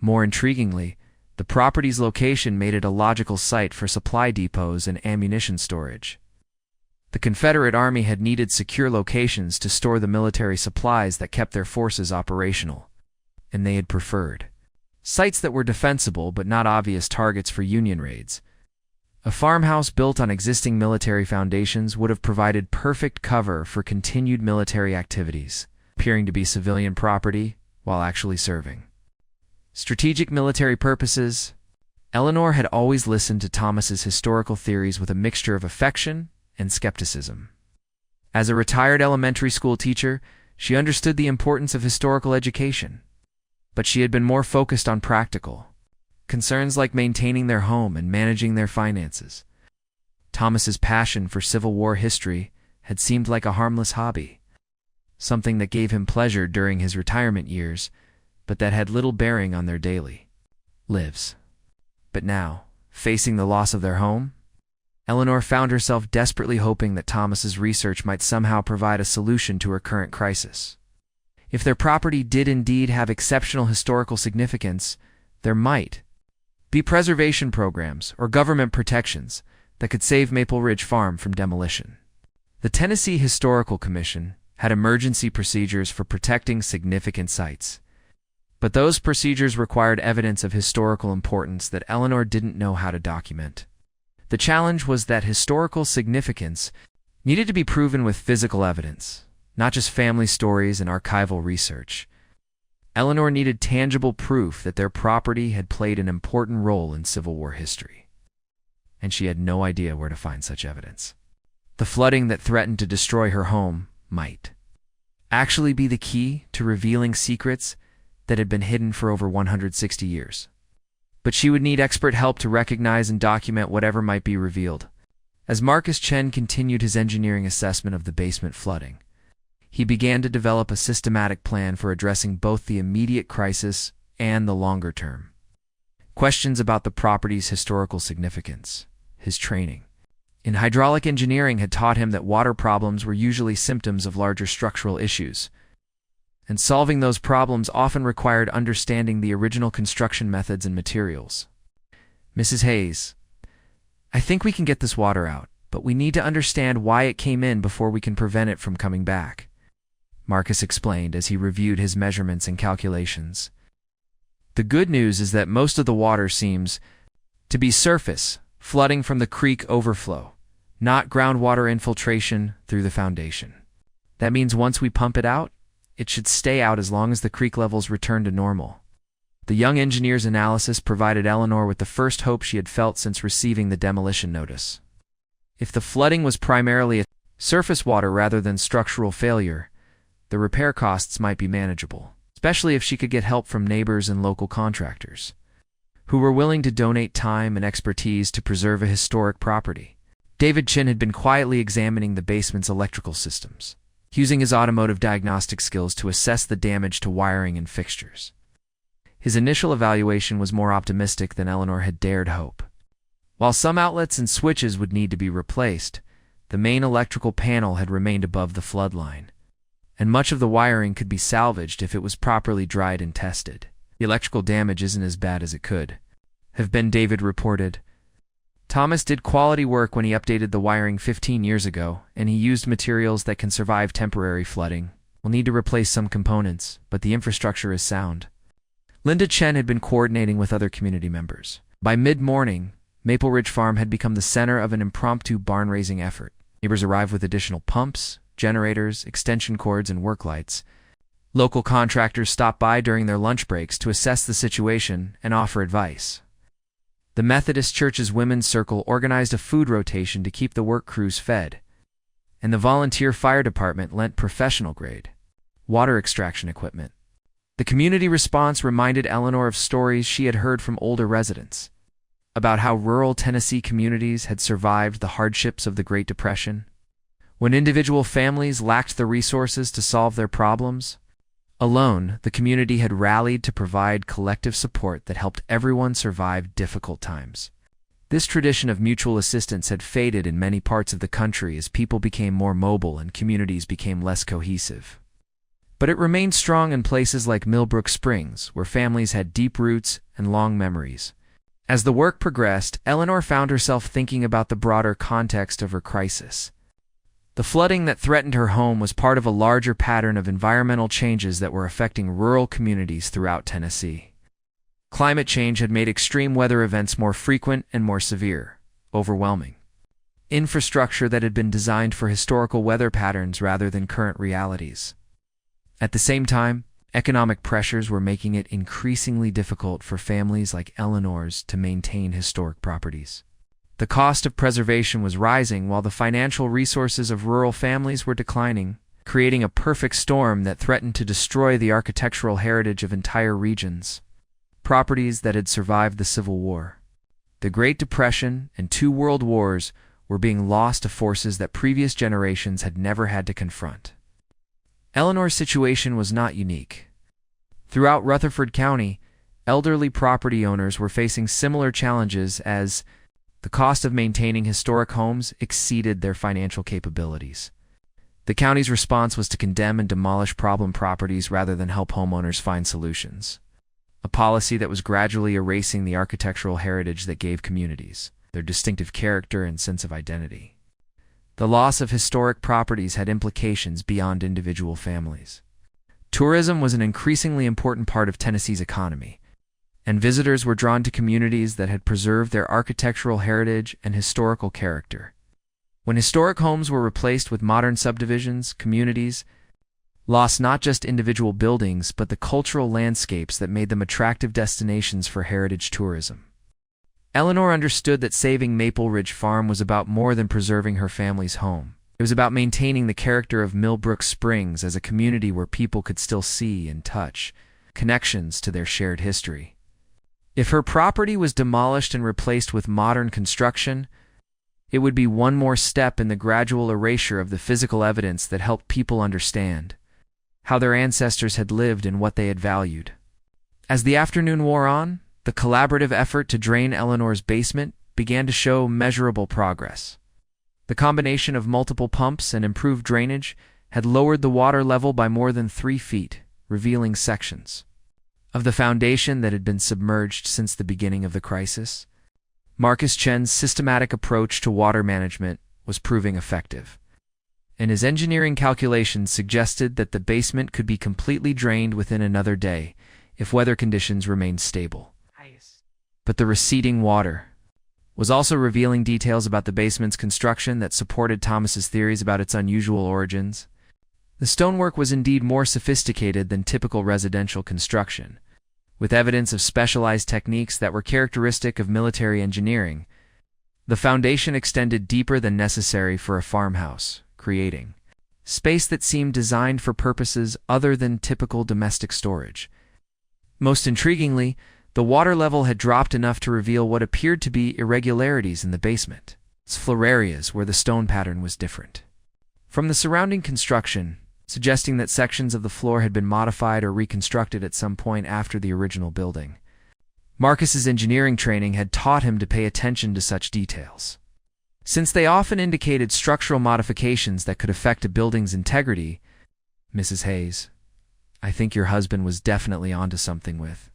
More intriguingly, the property's location made it a logical site for supply depots and ammunition storage. The Confederate Army had needed secure locations to store the military supplies that kept their forces operational, and they had preferred sites that were defensible but not obvious targets for Union raids. A farmhouse built on existing military foundations would have provided perfect cover for continued military activities, appearing to be civilian property while actually serving strategic military purposes. Eleanor had always listened to Thomas's historical theories with a mixture of affection and skepticism. As a retired elementary school teacher, she understood the importance of historical education, but she had been more focused on practical concerns like maintaining their home and managing their finances. Thomas's passion for Civil War history had seemed like a harmless hobby, something that gave him pleasure during his retirement years, but that had little bearing on their daily lives. But now, facing the loss of their home, Eleanor found herself desperately hoping that Thomas's research might somehow provide a solution to her current crisis. If their property did indeed have exceptional historical significance, there might be preservation programs or government protections that could save Maple Ridge Farm from demolition. The Tennessee Historical Commission had emergency procedures for protecting significant sites, but those procedures required evidence of historical importance that Eleanor didn't know how to document. The challenge was that historical significance needed to be proven with physical evidence, not just family stories and archival research. Eleanor needed tangible proof that their property had played an important role in Civil War history, and she had no idea where to find such evidence. The flooding that threatened to destroy her home might actually be the key to revealing secrets that had been hidden for over 160 years. But she would need expert help to recognize and document whatever might be revealed. As Marcus Chen continued his engineering assessment of the basement flooding, he began to develop a systematic plan for addressing both the immediate crisis and the longer term. Questions about the property's historical significance, his training in hydraulic engineering had taught him that water problems were usually symptoms of larger structural issues, and solving those problems often required understanding the original construction methods and materials. "Mrs. Hayes, I think we can get this water out, but we need to understand why it came in before we can prevent it from coming back," Marcus explained as he reviewed his measurements and calculations. "The good news is that most of the water seems to be surface, flooding from the creek overflow, not groundwater infiltration through the foundation. That means once we pump it out, it should stay out as long as the creek levels return to normal. The young engineer's analysis provided Eleanor with the first hope she had felt since receiving the demolition notice. If the flooding was primarily a surface water rather than structural failure, the repair costs might be manageable, especially if she could get help from neighbors and local contractors, who were willing to donate time and expertise to preserve a historic property. David Chin had been quietly examining the basement's electrical systems, using his automotive diagnostic skills to assess the damage to wiring and fixtures. His initial evaluation was more optimistic than Eleanor had dared hope. While some outlets and switches would need to be replaced, the main electrical panel had remained above the flood line, and much of the wiring could be salvaged if it was properly dried and tested. The electrical damage isn't as bad as it could have been, David reported. Thomas did quality work when he updated the wiring 15 years ago, and he used materials that can survive temporary flooding. We'll need to replace some components, but the infrastructure is sound. Linda Chen had been coordinating with other community members. By mid-morning, Maple Ridge Farm had become the center of an impromptu barn-raising effort. Neighbors arrived with additional pumps, generators, extension cords, and work lights. Local contractors stopped by during their lunch breaks to assess the situation and offer advice. The Methodist Church's Women's Circle organized a food rotation to keep the work crews fed, and the volunteer fire department lent professional-grade water extraction equipment. The community response reminded Eleanor of stories she had heard from older residents about how rural Tennessee communities had survived the hardships of the Great Depression. When individual families lacked the resources to solve their problems alone, the community had rallied to provide collective support that helped everyone survive difficult times. This tradition of mutual assistance had faded in many parts of the country as people became more mobile and communities became less cohesive. But it remained strong in places like Millbrook Springs, where families had deep roots and long memories. As the work progressed, Eleanor found herself thinking about the broader context of her crisis. The flooding that threatened her home was part of a larger pattern of environmental changes that were affecting rural communities throughout Tennessee. Climate change had made extreme weather events more frequent and more severe, overwhelming. Infrastructure that had been designed for historical weather patterns rather than current realities. At the same time, economic pressures were making it increasingly difficult for families like Eleanor's to maintain historic properties. The cost of preservation was rising while the financial resources of rural families were declining, creating a perfect storm that threatened to destroy the architectural heritage of entire regions. Properties that had survived the Civil War, the Great Depression, and 2 world wars were being lost to forces that previous generations had never had to confront. Eleanor's situation was not unique. Throughout Rutherford County, elderly property owners were facing similar challenges as the cost of maintaining historic homes exceeded their financial capabilities. The county's response was to condemn and demolish problem properties rather than help homeowners find solutions, a policy that was gradually erasing the architectural heritage that gave communities their distinctive character and sense of identity. The loss of historic properties had implications beyond individual families. Tourism was an increasingly important part of Tennessee's economy, and visitors were drawn to communities that had preserved their architectural heritage and historical character. When historic homes were replaced with modern subdivisions, communities lost not just individual buildings but the cultural landscapes that made them attractive destinations for heritage tourism. Eleanor understood that saving Maple Ridge Farm was about more than preserving her family's home. It was about maintaining the character of Millbrook Springs as a community where people could still see and touch connections to their shared history. If her property was demolished and replaced with modern construction, it would be one more step in the gradual erasure of the physical evidence that helped people understand how their ancestors had lived and what they had valued. As the afternoon wore on, the collaborative effort to drain Eleanor's basement began to show measurable progress. The combination of multiple pumps and improved drainage had lowered the water level by more than 3 feet, revealing sections of the foundation that had been submerged since the beginning of the crisis. Marcus Chen's systematic approach to water management was proving effective, and his engineering calculations suggested that the basement could be completely drained within another day if weather conditions remained stable. But the receding water was also revealing details about the basement's construction that supported Thomas's theories about its unusual origins. The stonework was indeed more sophisticated than typical residential construction, with evidence of specialized techniques that were characteristic of military engineering. The foundation extended deeper than necessary for a farmhouse, creating space that seemed designed for purposes other than typical domestic storage. Most intriguingly, the water level had dropped enough to reveal what appeared to be irregularities in the basement, floor areas where the stone pattern was different from the surrounding construction, suggesting that sections of the floor had been modified or reconstructed at some point after the original building. Marcus's engineering training had taught him to pay attention to such details, since they often indicated structural modifications that could affect a building's integrity. Mrs. Hayes, I think your husband was definitely onto something with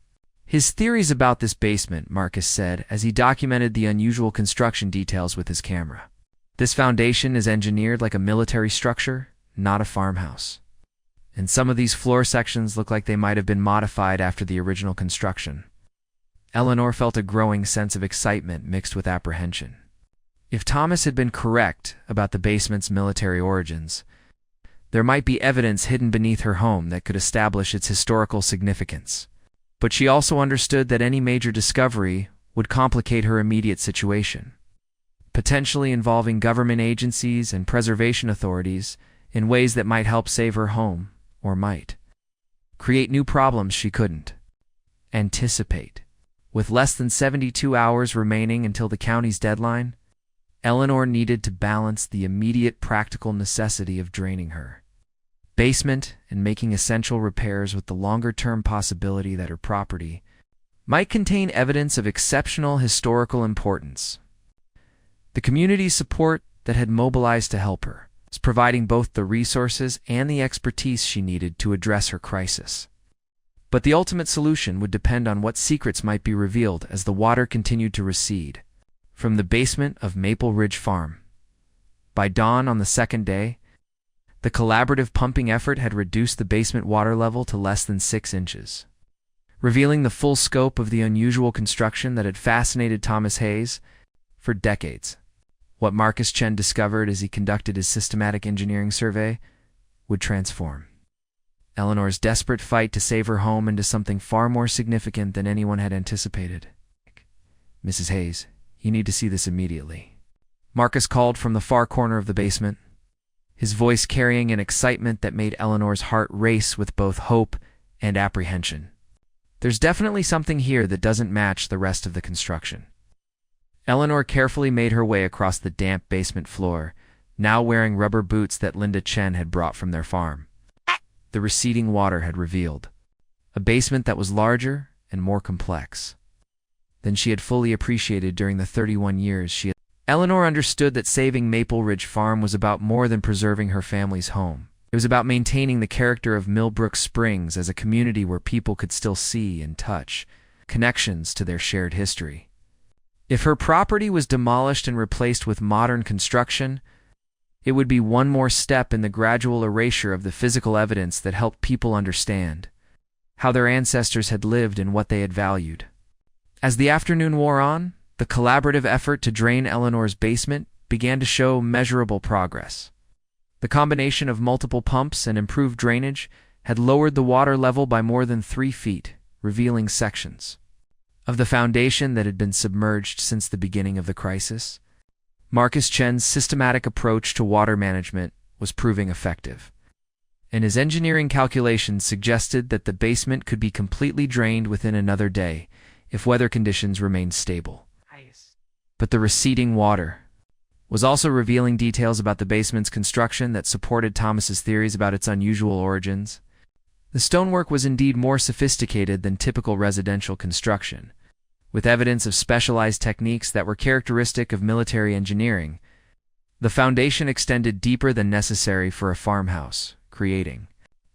his theories about this basement, Marcus said as he documented the unusual construction details with his camera. This foundation is engineered like a military structure, not a farmhouse. And some of these floor sections look like they might have been modified after the original construction. Eleanor felt a growing sense of excitement mixed with apprehension. If Thomas had been correct about the basement's military origins, there might be evidence hidden beneath her home that could establish its historical significance. But she also understood that any major discovery would complicate her immediate situation, potentially involving government agencies and preservation authorities in ways that might help save her home, or might create new problems she couldn't anticipate. With less than 72 hours remaining until the county's deadline, Eleanor needed to balance the immediate practical necessity of draining her basement and making essential repairs with the longer-term possibility that her property might contain evidence of exceptional historical importance. The community's support that had mobilized to help her was providing both the resources and the expertise she needed to address her crisis. But the ultimate solution would depend on what secrets might be revealed as the water continued to recede from the basement of Maple Ridge Farm. By dawn on the second day, the collaborative pumping effort had reduced the basement water level to less than 6 inches, revealing the full scope of the unusual construction that had fascinated Thomas Hayes for decades. What Marcus Chen discovered as he conducted his systematic engineering survey would transform Eleanor's desperate fight to save her home into something far more significant than anyone had anticipated. Mrs. Hayes, you need to see this immediately. Marcus called from the far corner of the basement, his voice carrying an excitement that made Eleanor's heart race with both hope and apprehension. There's definitely something here that doesn't match the rest of the construction. Eleanor carefully made her way across the damp basement floor, now wearing rubber boots that Linda Chen had brought from their farm. The receding water had revealed a basement that was larger and more complex than she had fully appreciated during the 31 years she had. Eleanor understood that saving Maple Ridge Farm was about more than preserving her family's home. It was about maintaining the character of Millbrook Springs as a community where people could still see and touch connections to their shared history. If her property was demolished and replaced with modern construction, it would be one more step in the gradual erasure of the physical evidence that helped people understand how their ancestors had lived and what they had valued. As the afternoon wore on, the collaborative effort to drain Eleanor's basement began to show measurable progress. The combination of multiple pumps and improved drainage had lowered the water level by more than 3 feet, revealing sections of the foundation that had been submerged since the beginning of the crisis. Marcus Chen's systematic approach to water management was proving effective, and his engineering calculations suggested that the basement could be completely drained within another day if weather conditions remained stable. But the receding water was also revealing details about the basement's construction that supported Thomas's theories about its unusual origins. The stonework was indeed more sophisticated than typical residential construction, with evidence of specialized techniques that were characteristic of military engineering. The foundation extended deeper than necessary for a farmhouse, creating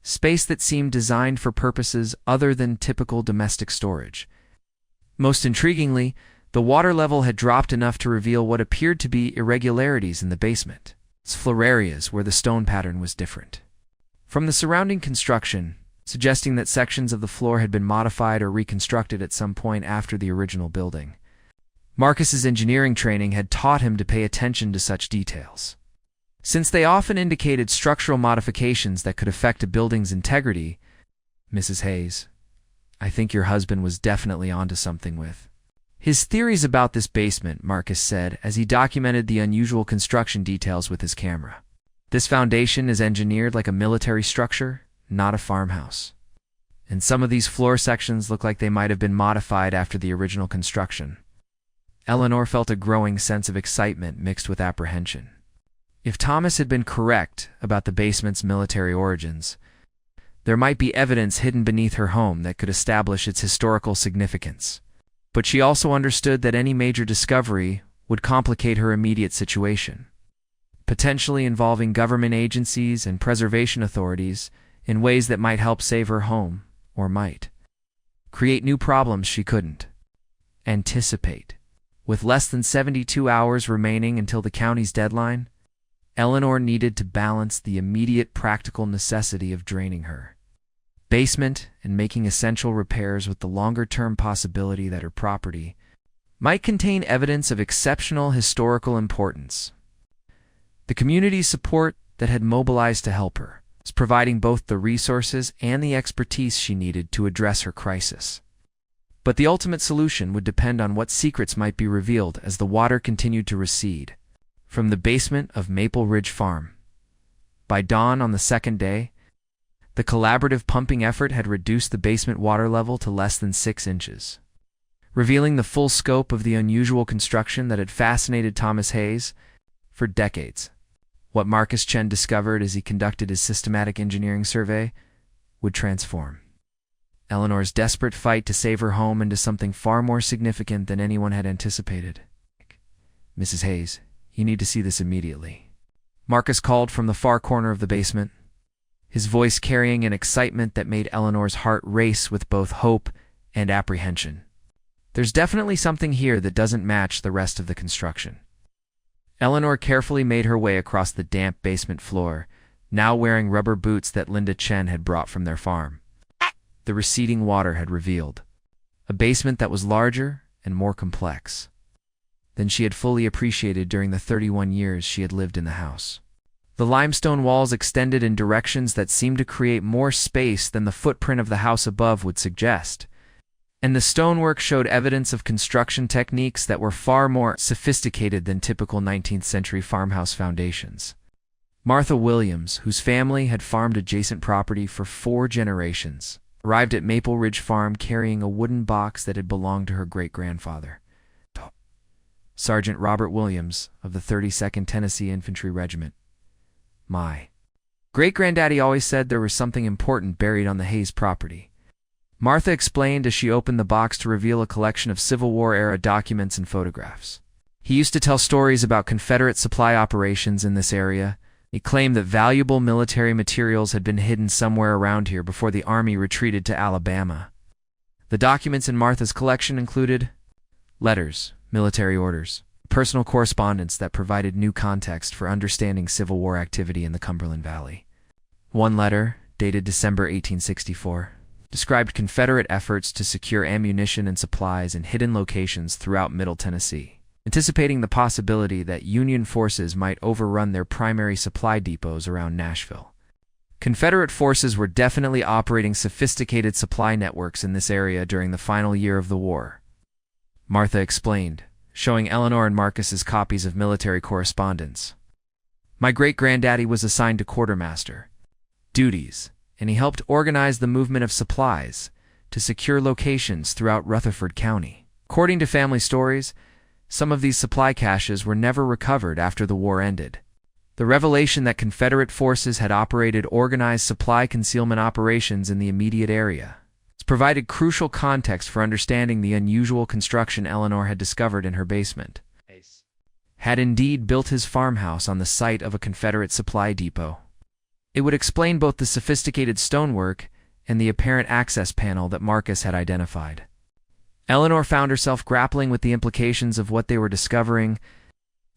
space that seemed designed for purposes other than typical domestic storage. Most intriguingly, the water level had dropped enough to reveal what appeared to be irregularities in the basement, floor areas where the stone pattern was different from the surrounding construction, suggesting that sections of the floor had been modified or reconstructed at some point after the original building. Marcus's engineering training had taught him to pay attention to such details, since they often indicated structural modifications that could affect a building's integrity. Mrs. Hayes, I think your husband was definitely onto something with his theories about this basement, Marcus said as he documented the unusual construction details with his camera. This foundation is engineered like a military structure, not a farmhouse. And some of these floor sections look like they might have been modified after the original construction. Eleanor felt a growing sense of excitement mixed with apprehension. If Thomas had been correct about the basement's military origins, there might be evidence hidden beneath her home that could establish its historical significance. But she also understood that any major discovery would complicate her immediate situation, potentially involving government agencies and preservation authorities in ways that might help save her home, or might create new problems she couldn't anticipate. With less than 72 hours remaining until the county's deadline, Eleanor needed to balance the immediate practical necessity of draining her basement and making essential repairs with the longer-term possibility that her property might contain evidence of exceptional historical importance. The community's support that had mobilized to help her was providing both the resources and the expertise she needed to address her crisis. But the ultimate solution would depend on what secrets might be revealed as the water continued to recede from the basement of Maple Ridge Farm. By dawn on the second day, the collaborative pumping effort had reduced the basement water level to less than 6 inches, revealing the full scope of the unusual construction that had fascinated Thomas Hayes for decades. What Marcus Chen discovered as he conducted his systematic engineering survey would transform Eleanor's desperate fight to save her home into something far more significant than anyone had anticipated. "Mrs. Hayes, you need to see this immediately," Marcus called from the far corner of the basement, his voice carrying an excitement that made Eleanor's heart race with both hope and apprehension. "There's definitely something here that doesn't match the rest of the construction." Eleanor carefully made her way across the damp basement floor, now wearing rubber boots that Linda Chen had brought from their farm. The receding water had revealed a basement that was larger and more complex than she had fully appreciated during the 31 years she had lived in the house. The limestone walls extended in directions that seemed to create more space than the footprint of the house above would suggest, and the stonework showed evidence of construction techniques that were far more sophisticated than typical 19th century farmhouse foundations. Martha Williams, whose family had farmed adjacent property for 4 generations, arrived at Maple Ridge Farm carrying a wooden box that had belonged to her great-grandfather, Sergeant Robert Williams of the 32nd Tennessee Infantry Regiment. "My great-granddaddy always said there was something important buried on the Hayes property," Martha explained as she opened the box to reveal a collection of Civil War-era documents and photographs. "He used to tell stories about Confederate supply operations in this area. He claimed that valuable military materials had been hidden somewhere around here before the Army retreated to Alabama." The documents in Martha's collection included letters, military orders, personal correspondence that provided new context for understanding Civil War activity in the Cumberland Valley. One letter, dated December 1864, described Confederate efforts to secure ammunition and supplies in hidden locations throughout Middle Tennessee, anticipating the possibility that Union forces might overrun their primary supply depots around Nashville. Confederate forces were definitely operating sophisticated supply networks in this area during the final year of the war, Martha explained, showing Eleanor and Marcus's copies of military correspondence. "My great-granddaddy was assigned to quartermaster duties, and he helped organize the movement of supplies to secure locations throughout Rutherford County. According to family stories, some of these supply caches were never recovered after the war ended. The revelation that Confederate forces had operated organized supply concealment operations in the immediate area has provided crucial context for understanding the unusual construction Eleanor had discovered in her basement. Had indeed built his farmhouse on the site of a Confederate supply depot. It would explain both the sophisticated stonework and the apparent access panel that Marcus had identified. Eleanor found herself grappling with the implications of what they were discovering.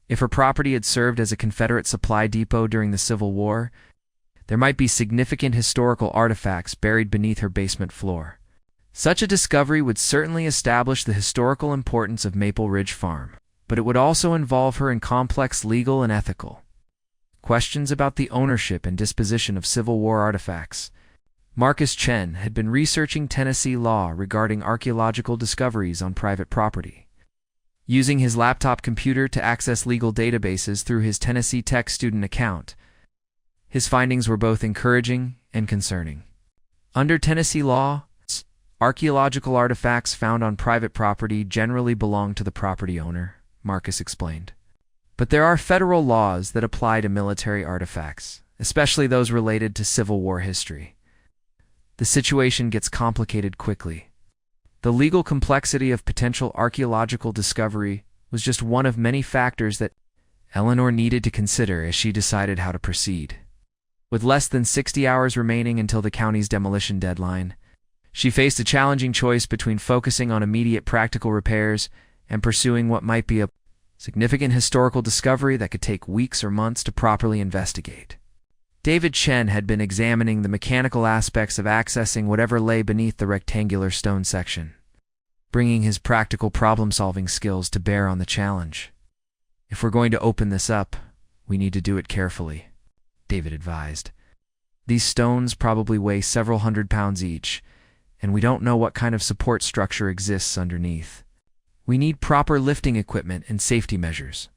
If her property had served as a Confederate supply depot during the Civil War, there might be significant historical artifacts buried beneath her basement floor. Such a discovery would certainly establish the historical importance of Maple Ridge Farm, but it would also involve her in complex legal and ethical questions about the ownership and disposition of Civil War artifacts, Marcus Chen had been researching Tennessee law regarding archaeological discoveries on private property. Using his laptop computer to access legal databases through his Tennessee Tech student account, his findings were both encouraging and concerning. Under Tennessee law, archaeological artifacts found on private property generally belong to the property owner, Marcus explained. But there are federal laws that apply to military artifacts, especially those related to Civil War history. The situation gets complicated quickly. The legal complexity of potential archaeological discovery was just one of many factors that Eleanor needed to consider as she decided how to proceed. With less than 60 hours remaining until the county's demolition deadline, she faced a challenging choice between focusing on immediate practical repairs and pursuing what might be a significant historical discovery that could take weeks or months to properly investigate. David Chen had been examining the mechanical aspects of accessing whatever lay beneath the rectangular stone section, bringing his practical problem-solving skills to bear on the challenge. "If we're going to open this up, we need to do it carefully," David advised. "These stones probably weigh several hundred pounds each, and we don't know what kind of support structure exists underneath. We need proper lifting equipment and safety measures."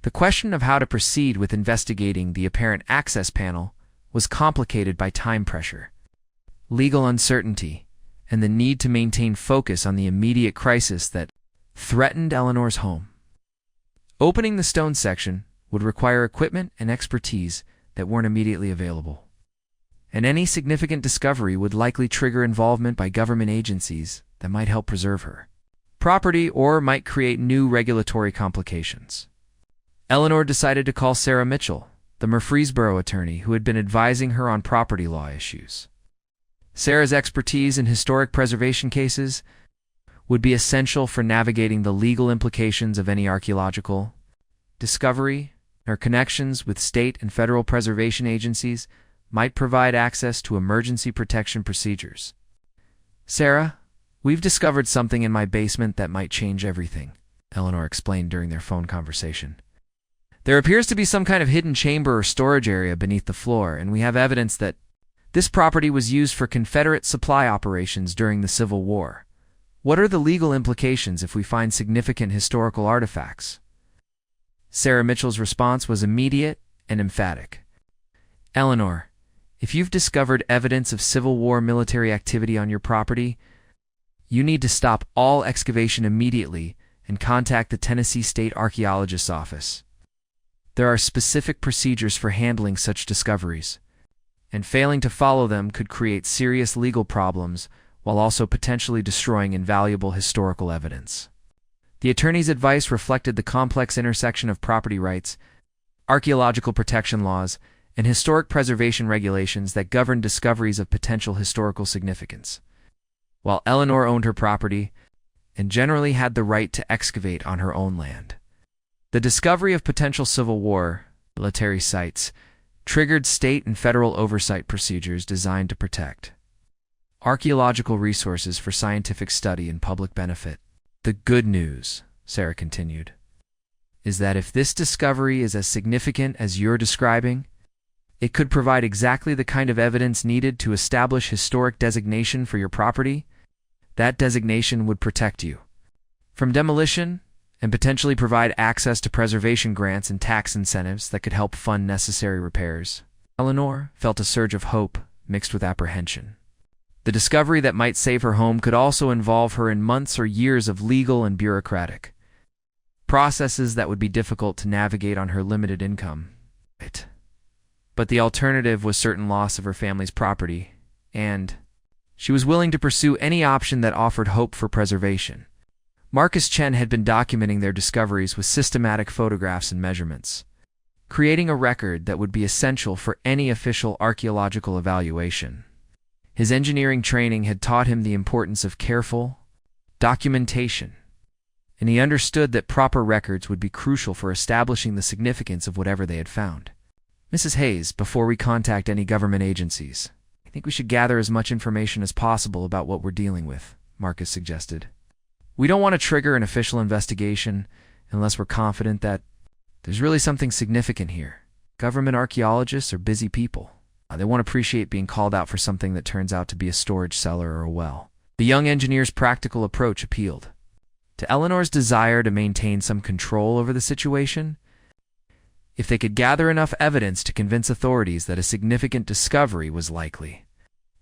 The question of how to proceed with investigating the apparent access panel was complicated by time pressure, legal uncertainty, and the need to maintain focus on the immediate crisis that threatened Eleanor's home. Opening the stone section would require equipment and expertise that weren't immediately available, and any significant discovery would likely trigger involvement by government agencies that might help preserve her property or might create new regulatory complications. Eleanor decided to call Sarah Mitchell, the Murfreesboro attorney who had been advising her on property law issues. Sarah's expertise in historic preservation cases would be essential for navigating the legal implications of any archaeological discovery. Her connections with state and federal preservation agencies might provide access to emergency protection procedures. "Sarah, we've discovered something in my basement that might change everything," Eleanor explained during their phone conversation. "There appears to be some kind of hidden chamber or storage area beneath the floor, and we have evidence that this property was used for Confederate supply operations during the Civil War. What are the legal implications if we find significant historical artifacts?" Sarah Mitchell's response was immediate and emphatic. "Eleanor, if you've discovered evidence of Civil War military activity on your property, you need to stop all excavation immediately and contact the Tennessee State Archaeologist's Office. There are specific procedures for handling such discoveries, and failing to follow them could create serious legal problems while also potentially destroying invaluable historical evidence." The attorney's advice reflected the complex intersection of property rights, archaeological protection laws, and historic preservation regulations that govern discoveries of potential historical significance. While Eleanor owned her property and generally had the right to excavate on her own land, the discovery of potential Civil War military sites triggered state and federal oversight procedures designed to protect archaeological resources for scientific study and public benefit. "The good news," Sarah continued, "is that if this discovery is as significant as you're describing, it could provide exactly the kind of evidence needed to establish historic designation for your property. That designation would protect you from demolition and potentially provide access to preservation grants and tax incentives that could help fund necessary repairs." Eleanor felt a surge of hope mixed with apprehension. The discovery that might save her home could also involve her in months or years of legal and bureaucratic processes that would be difficult to navigate on her limited income. But the alternative was certain loss of her family's property, and she was willing to pursue any option that offered hope for preservation. Marcus Chen had been documenting their discoveries with systematic photographs and measurements, creating a record that would be essential for any official archaeological evaluation. His engineering training had taught him the importance of careful documentation, and he understood that proper records would be crucial for establishing the significance of whatever they had found. "Mrs. Hayes, before we contact any government agencies, I think we should gather as much information as possible about what we're dealing with," Marcus suggested. "We don't want to trigger an official investigation unless we're confident that there's really something significant here. Government archaeologists are busy people." They won't appreciate being called out for something that turns out to be a storage cellar or a well. The young engineer's practical approach appealed to Eleanor's desire to maintain some control over the situation. If they could gather enough evidence to convince authorities that a significant discovery was likely,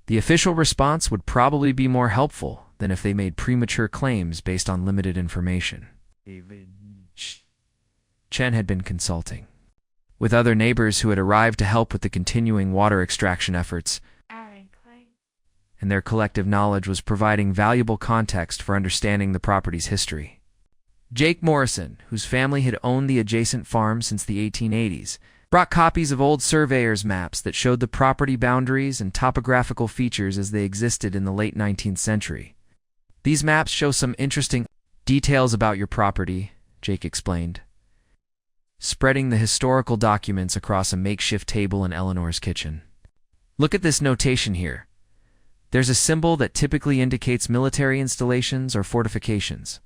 the official response would probably be more helpful than if they made premature claims based on limited information. Chen had been consulting with other neighbors who had arrived to help with the continuing water extraction efforts, and their collective knowledge was providing valuable context for understanding the property's history. Jake Morrison, whose family had owned the adjacent farm since the 1880s, brought copies of old surveyor's maps that showed the property boundaries and topographical features as they existed in the late 19th century. "These maps show some interesting details about your property," Jake explained, spreading the historical documents across a makeshift table in Eleanor's kitchen. "Look at this notation here. There's a symbol that typically indicates military installations or fortifications,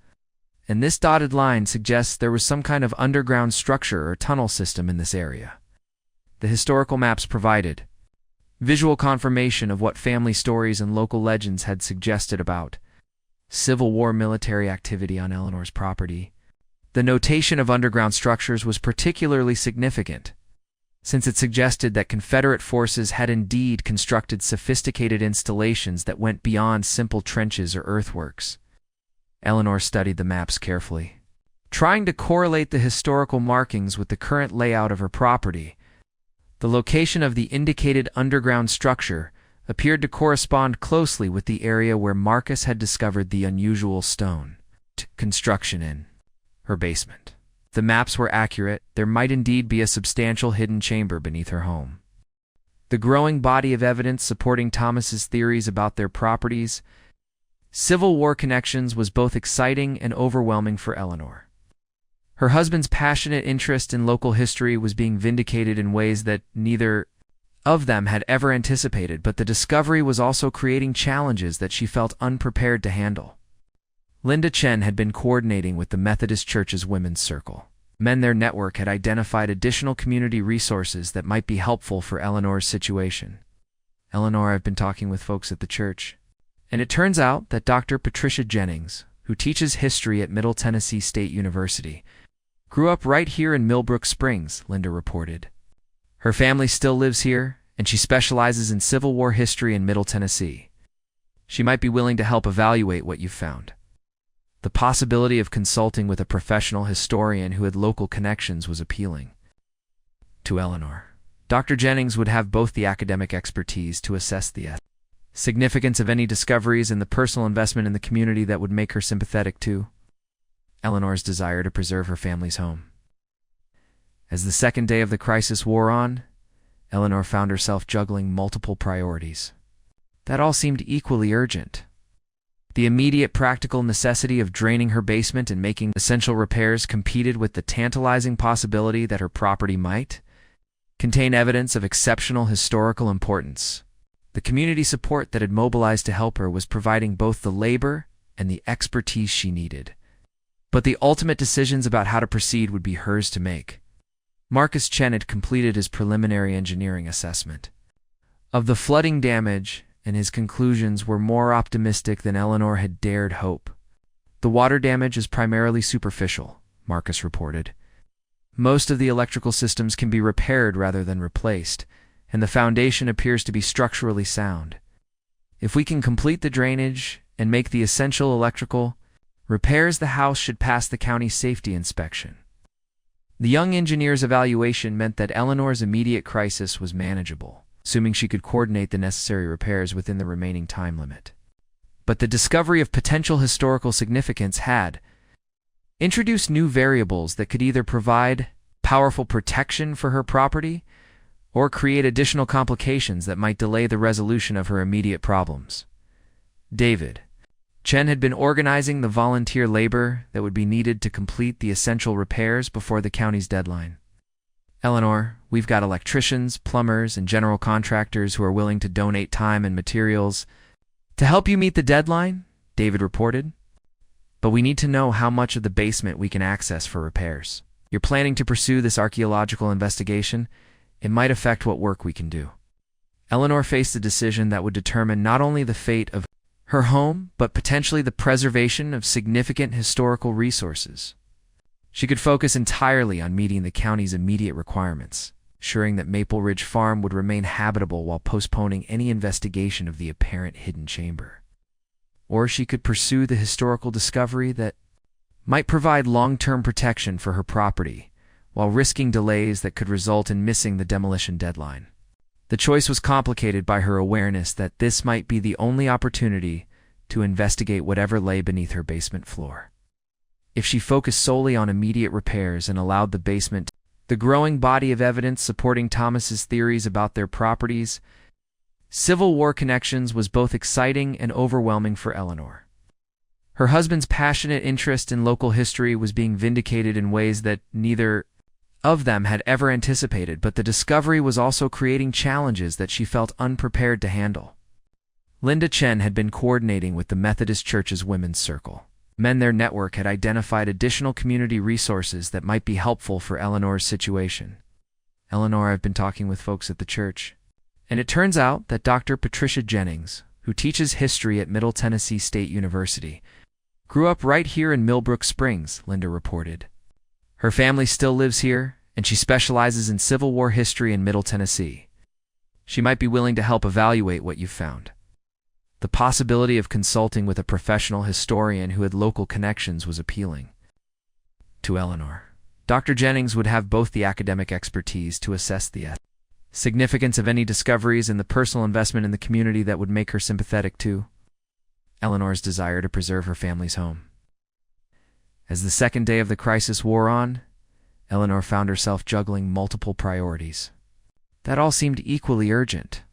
and this dotted line suggests there was some kind of underground structure or tunnel system in this area." The historical maps provided visual confirmation of what family stories and local legends had suggested about Civil War military activity on Eleanor's property. The notation of underground structures was particularly significant, since it suggested that Confederate forces had indeed constructed sophisticated installations that went beyond simple trenches or earthworks. Eleanor studied the maps carefully, trying to correlate the historical markings with the current layout of her property. The location of the indicated underground structure appeared to correspond closely with the area where Marcus had discovered the unusual stone construction in her basement. The maps were accurate. There might indeed be a substantial hidden chamber beneath her home. The growing body of evidence supporting Thomas's theories about their property's Civil War connections was both exciting and overwhelming for Eleanor. Her husband's passionate interest in local history was being vindicated in ways that neither of them had ever anticipated, but the discovery was also creating challenges that she felt unprepared to handle. Linda Chen had been coordinating with the Methodist Church's Women's Circle. Men their network had identified additional community resources that might be helpful for Eleanor's situation. "Eleanor, I've been talking with folks at the church, and it turns out that Dr. Patricia Jennings, who teaches history at Middle Tennessee State University, grew up right here in Millbrook Springs," Linda reported. "Her family still lives here, and she specializes in Civil War history in Middle Tennessee. She might be willing to help evaluate what you've found." The possibility of consulting with a professional historian who had local connections was appealing to Eleanor. Dr. Jennings would have both the academic expertise to assess the significance of any discoveries and the personal investment in the community that would make her sympathetic to Eleanor's desire to preserve her family's home. As the second day of the crisis wore on, Eleanor found herself juggling multiple priorities that all seemed equally urgent. The immediate practical necessity of draining her basement and making essential repairs competed with the tantalizing possibility that her property might contain evidence of exceptional historical importance. The community support that had mobilized to help her was providing both the labor and the expertise she needed. But the ultimate decisions about how to proceed would be hers to make. Marcus Chen had completed his preliminary engineering assessment of the flooding damage, and his conclusions were more optimistic than Eleanor had dared hope. "The water damage is primarily superficial," Marcus reported. "Most of the electrical systems can be repaired rather than replaced, and the foundation appears to be structurally sound. If we can complete the drainage and make the essential electrical repairs, the house should pass the county safety inspection." The young engineer's evaluation meant that Eleanor's immediate crisis was manageable, assuming she could coordinate the necessary repairs within the remaining time limit. But the discovery of potential historical significance had introduced new variables that could either provide powerful protection for her property or create additional complications that might delay the resolution of her immediate problems. David Chen had been organizing the volunteer labor that would be needed to complete the essential repairs before the county's deadline. "Eleanor, we've got electricians, plumbers, and general contractors who are willing to donate time and materials to help you meet the deadline," David reported. "But we need to know how much of the basement we can access for repairs. You're planning to pursue this archaeological investigation? It might affect what work we can do." Eleanor faced a decision that would determine not only the fate of her home, but potentially the preservation of significant historical resources. She could focus entirely on meeting the county's immediate requirements, ensuring that Maple Ridge Farm would remain habitable while postponing any investigation of the apparent hidden chamber. Or she could pursue the historical discovery that might provide long-term protection for her property, while risking delays that could result in missing the demolition deadline. The choice was complicated by her awareness that this might be the only opportunity to investigate whatever lay beneath her basement floor. If she focused solely on immediate repairs and allowed the basement, the growing body of evidence supporting Thomas's theories about their property's Civil War connections was both exciting and overwhelming for Eleanor. Her husband's passionate interest in local history was being vindicated in ways that neither of them had ever anticipated, but the discovery was also creating challenges that she felt unprepared to handle. Linda Chen had been coordinating with the Methodist Church's Women's Circle. Their network had identified additional community resources that might be helpful for Eleanor's situation. Eleanor, I've been talking with folks at the church, and it turns out that Dr. Patricia Jennings, who teaches history at Middle Tennessee State University, grew up right here in Millbrook Springs, Linda reported. Her family still lives here, and she specializes in Civil War history in Middle Tennessee. She might be willing to help evaluate what you've found. The possibility of consulting with a professional historian who had local connections was appealing to Eleanor. Dr. Jennings would have both the academic expertise to assess the significance of any discoveries and the personal investment in the community that would make her sympathetic to Eleanor's desire to preserve her family's home. As the second day of the crisis wore on, Eleanor found herself juggling multiple priorities that all seemed equally urgent.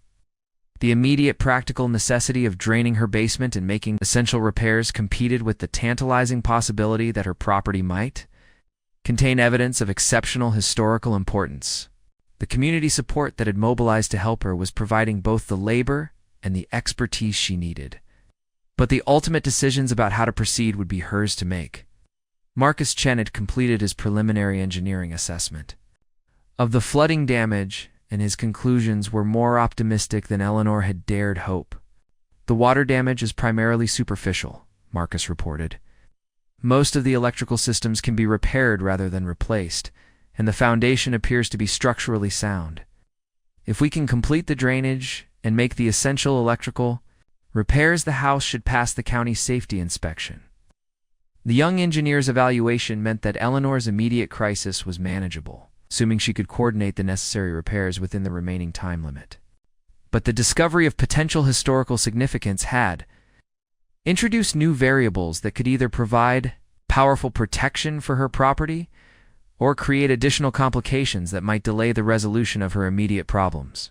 The immediate practical necessity of draining her basement and making essential repairs competed with the tantalizing possibility that her property might contain evidence of exceptional historical importance. The community support that had mobilized to help her was providing both the labor and the expertise she needed. But the ultimate decisions about how to proceed would be hers to make. Marcus Chen had completed his preliminary engineering assessment of the flooding damage, and his conclusions were more optimistic than Eleanor had dared hope. The water damage is primarily superficial, Marcus reported. Most of the electrical systems can be repaired rather than replaced, and the foundation appears to be structurally sound. If we can complete the drainage and make the essential electrical repairs, the house should pass the county safety inspection. The young engineer's evaluation meant that Eleanor's immediate crisis was manageable, assuming she could coordinate the necessary repairs within the remaining time limit. But the discovery of potential historical significance had introduced new variables that could either provide powerful protection for her property or create additional complications that might delay the resolution of her immediate problems.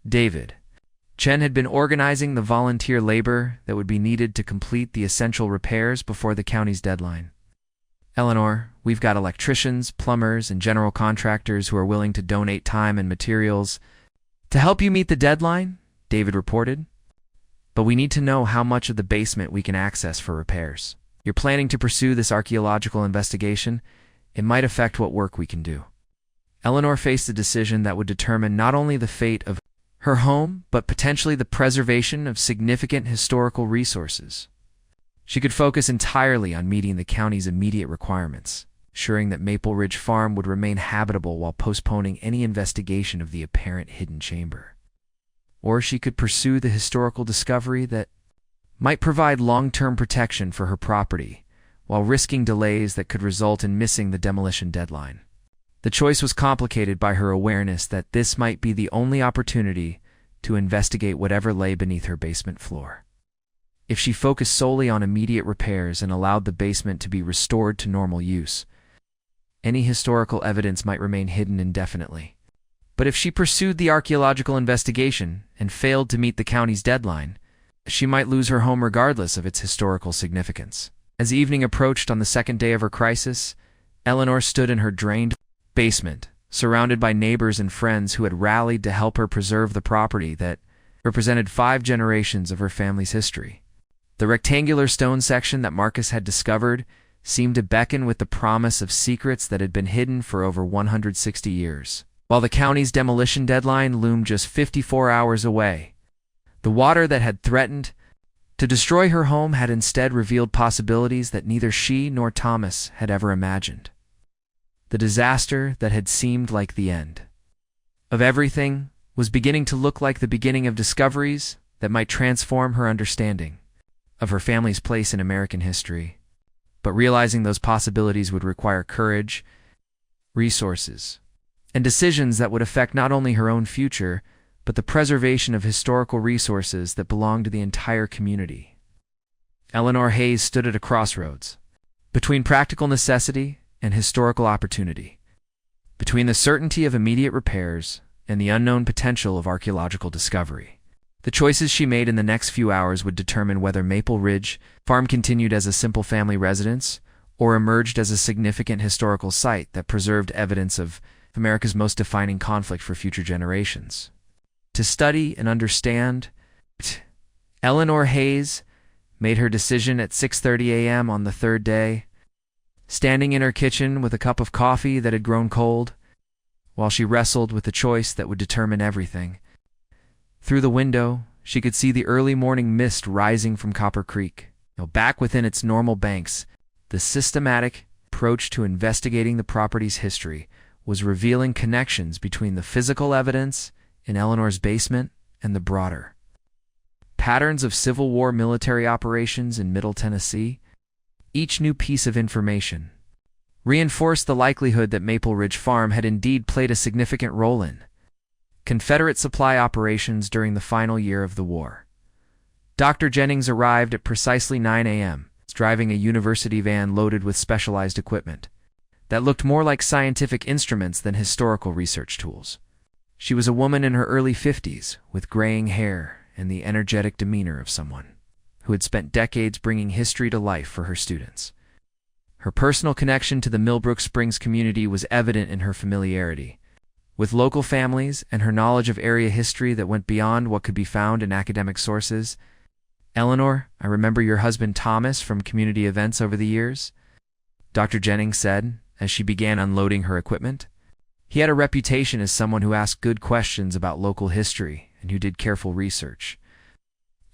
David Chen had been organizing the volunteer labor that would be needed to complete the essential repairs before the county's deadline. Eleanor, we've got electricians, plumbers, and general contractors who are willing to donate time and materials to help you meet the deadline, David reported. But we need to know how much of the basement we can access for repairs. You're planning to pursue this archaeological investigation? It might affect what work we can do. Eleanor faced a decision that would determine not only the fate of her home, but potentially the preservation of significant historical resources. She could focus entirely on meeting the county's immediate requirements, ensuring that Maple Ridge Farm would remain habitable while postponing any investigation of the apparent hidden chamber. Or she could pursue the historical discovery that might provide long-term protection for her property, while risking delays that could result in missing the demolition deadline. The choice was complicated by her awareness that this might be the only opportunity to investigate whatever lay beneath her basement floor. If she focused solely on immediate repairs and allowed the basement to be restored to normal use, any historical evidence might remain hidden indefinitely. But if she pursued the archaeological investigation and failed to meet the county's deadline, she might lose her home regardless of its historical significance. As evening approached on the second day of her crisis, Eleanor stood in her drained basement, surrounded by neighbors and friends who had rallied to help her preserve the property that represented 5 generations of her family's history. The rectangular stone section that Marcus had discovered seemed to beckon with the promise of secrets that had been hidden for over 160 years. while the county's demolition deadline loomed just 54 hours away. The water that had threatened to destroy her home had instead revealed possibilities that neither she nor Thomas had ever imagined. The disaster that had seemed like the end of everything was beginning to look like the beginning of discoveries that might transform her understanding of her family's place in American history. But realizing those possibilities would require courage, resources, and decisions that would affect not only her own future, but the preservation of historical resources that belonged to the entire community. Eleanor Hayes stood at a crossroads, between practical necessity and historical opportunity, between the certainty of immediate repairs and the unknown potential of archaeological discovery. The choices she made in the next few hours would determine whether Maple Ridge Farm continued as a simple family residence or emerged as a significant historical site that preserved evidence of America's most defining conflict for future generations. To study and understand, Eleanor Hayes made her decision at 6:30 a.m. on the third day, standing in her kitchen with a cup of coffee that had grown cold, while she wrestled with the choice that would determine everything. Through the window, she could see the early morning mist rising from Copper Creek. Back within its normal banks, the systematic approach to investigating the property's history was revealing connections between the physical evidence in Eleanor's basement and the broader patterns of Civil War military operations in Middle Tennessee. Each new piece of information reinforced the likelihood that Maple Ridge Farm had indeed played a significant role in Confederate supply operations during the final year of the war. Dr. Jennings arrived at precisely 9 a.m., driving a university van loaded with specialized equipment that looked more like scientific instruments than historical research tools. She was a woman in her early 50s, with graying hair and the energetic demeanor of someone who had spent decades bringing history to life for her students. Her personal connection to the Millbrook Springs community was evident in her familiarity with local families and her knowledge of area history that went beyond what could be found in academic sources. "Eleanor, I remember your husband Thomas from community events over the years," Dr. Jennings said as she began unloading her equipment. "He had a reputation as someone who asked good questions about local history and who did careful research.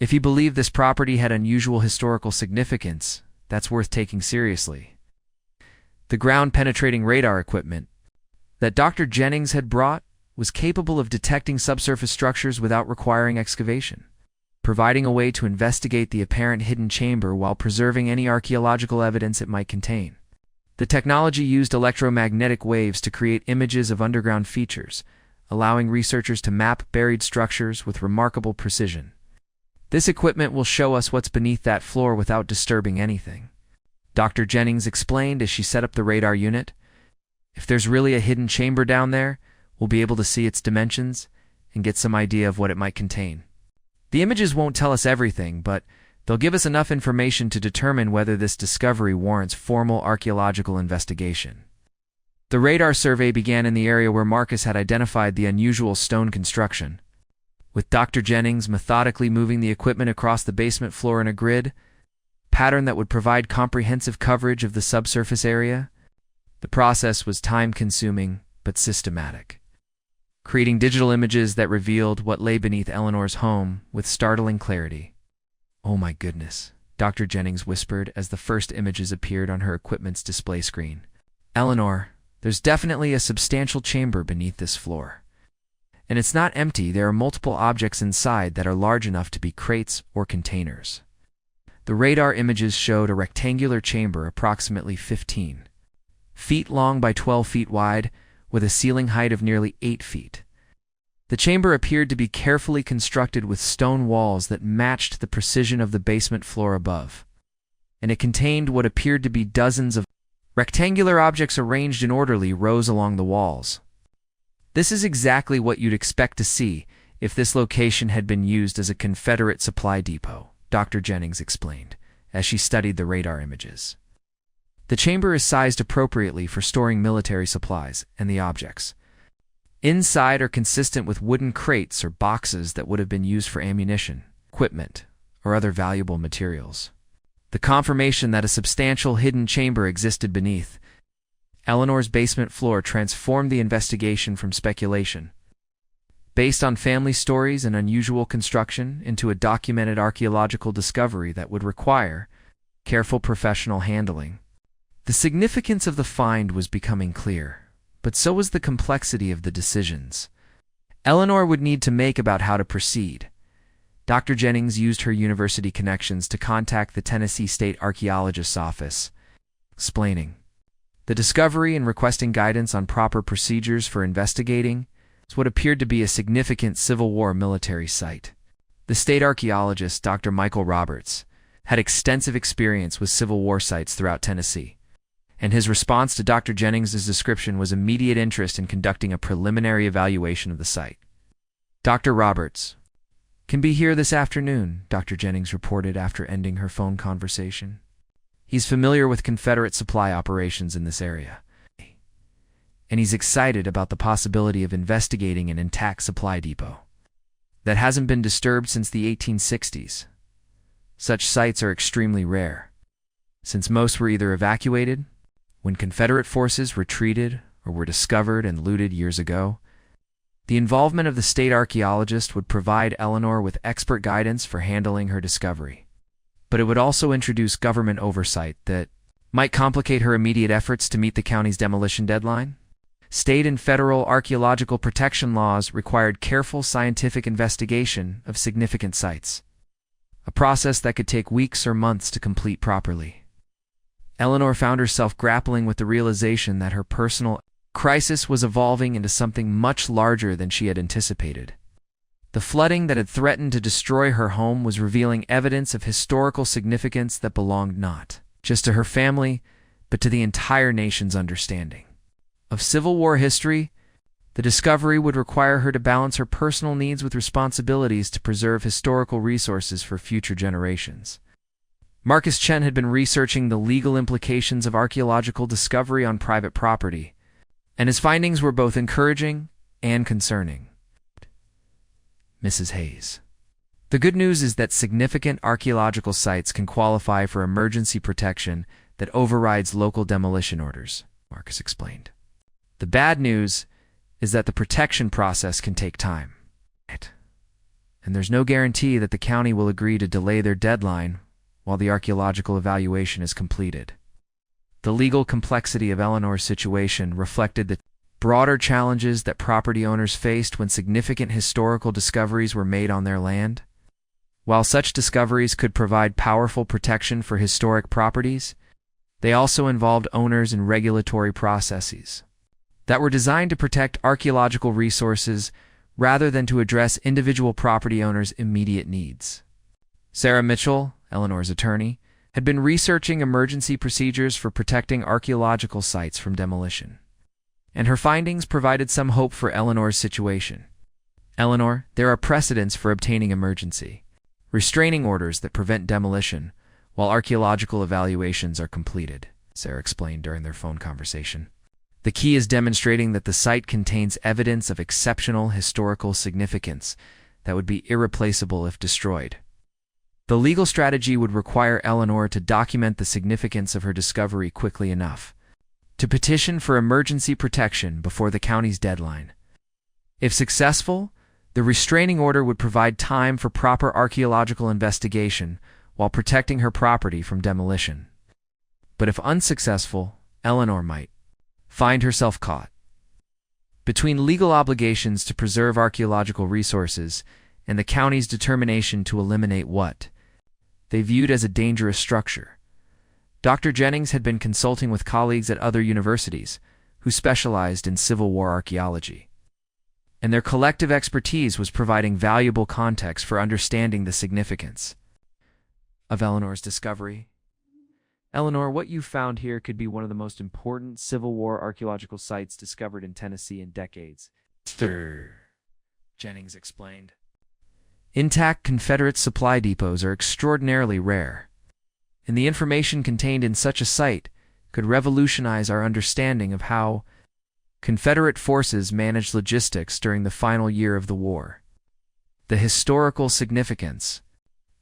If he believed this property had unusual historical significance, that's worth taking seriously." The ground-penetrating radar equipment that Dr. Jennings had brought was capable of detecting subsurface structures without requiring excavation, providing a way to investigate the apparent hidden chamber while preserving any archaeological evidence it might contain. The technology used electromagnetic waves to create images of underground features, allowing researchers to map buried structures with remarkable precision. "This equipment will show us what's beneath that floor without disturbing anything," Dr. Jennings explained as she set up the radar unit. "If there's really a hidden chamber down there, we'll be able to see its dimensions and get some idea of what it might contain. The images won't tell us everything, but they'll give us enough information to determine whether this discovery warrants formal archaeological investigation." The radar survey began in the area where Marcus had identified the unusual stone construction. With Dr. Jennings methodically moving the equipment across the basement floor in a grid pattern that would provide comprehensive coverage of the subsurface area, the process was time-consuming but systematic, creating digital images that revealed what lay beneath Eleanor's home with startling clarity. "Oh my goodness," Dr. Jennings whispered as the first images appeared on her equipment's display screen. "Eleanor, there's definitely a substantial chamber beneath this floor. And it's not empty. There are multiple objects inside that are large enough to be crates or containers." The radar images showed a rectangular chamber approximately 15 feet long by 12 feet wide, with a ceiling height of nearly 8 feet. The chamber appeared to be carefully constructed with stone walls that matched the precision of the basement floor above, and it contained what appeared to be dozens of rectangular objects arranged in orderly rows along the walls. "This is exactly what you'd expect to see if this location had been used as a Confederate supply depot," Dr. Jennings explained as she studied the radar images. "The chamber is sized appropriately for storing military supplies, and the objects inside are consistent with wooden crates or boxes that would have been used for ammunition, equipment, or other valuable materials." The confirmation that a substantial hidden chamber existed beneath Eleanor's basement floor transformed the investigation from speculation, based on family stories and unusual construction, into a documented archaeological discovery that would require careful professional handling. The significance of the find was becoming clear, but so was the complexity of the decisions Eleanor would need to make about how to proceed. Dr. Jennings used her university connections to contact the Tennessee State Archaeologist's office, explaining the discovery and requesting guidance on proper procedures for investigating what appeared to be a significant Civil War military site. The state archaeologist, Dr. Michael Roberts, had extensive experience with Civil War sites throughout Tennessee, and his response to Dr. Jennings' description was immediate interest in conducting a preliminary evaluation of the site. Dr. Roberts can be here this afternoon, Dr. Jennings reported after ending her phone conversation. He's familiar with Confederate supply operations in this area, and he's excited about the possibility of investigating an intact supply depot that hasn't been disturbed since the 1860s. Such sites are extremely rare, since most were either evacuated when Confederate forces retreated or were discovered and looted years ago. The involvement of the state archaeologist would provide Eleanor with expert guidance for handling her discovery, but it would also introduce government oversight that might complicate her immediate efforts to meet the county's demolition deadline. State and federal archaeological protection laws required careful scientific investigation of significant sites, a process that could take weeks or months to complete properly. Eleanor found herself grappling with the realization that her personal crisis was evolving into something much larger than she had anticipated. The flooding that had threatened to destroy her home was revealing evidence of historical significance that belonged not just to her family, but to the entire nation's understanding of Civil War history. The discovery would require her to balance her personal needs with responsibilities to preserve historical resources for future generations. Marcus Chen had been researching the legal implications of archaeological discovery on private property, and his findings were both encouraging and concerning. Mrs. Hayes. The good news is that significant archaeological sites can qualify for emergency protection that overrides local demolition orders, Marcus explained. The bad news is that the protection process can take time, and there's no guarantee that the county will agree to delay their deadline while the archaeological evaluation is completed. The legal complexity of Eleanor's situation reflected the broader challenges that property owners faced when significant historical discoveries were made on their land. While such discoveries could provide powerful protection for historic properties, they also involved owners and regulatory processes that were designed to protect archaeological resources rather than to address individual property owners' immediate needs. Sarah Mitchell, Eleanor's attorney, had been researching emergency procedures for protecting archaeological sites from demolition, and her findings provided some hope for Eleanor's situation. Eleanor, there are precedents for obtaining emergency restraining orders that prevent demolition while archaeological evaluations are completed, Sarah explained during their phone conversation. The key is demonstrating that the site contains evidence of exceptional historical significance that would be irreplaceable if destroyed. The legal strategy would require Eleanor to document the significance of her discovery quickly enough to petition for emergency protection before the county's deadline. If successful, the restraining order would provide time for proper archaeological investigation while protecting her property from demolition. But if unsuccessful, Eleanor might find herself caught between legal obligations to preserve archaeological resources and the county's determination to eliminate what they viewed as a dangerous structure. Dr. Jennings had been consulting with colleagues at other universities who specialized in Civil War archaeology, and their collective expertise was providing valuable context for understanding the significance of Eleanor's discovery. Eleanor, what you found here could be one of the most important Civil War archaeological sites discovered in Tennessee in decades, Jennings explained. Intact Confederate supply depots are extraordinarily rare, and the information contained in such a site could revolutionize our understanding of how Confederate forces managed logistics during the final year of the war. The historical significance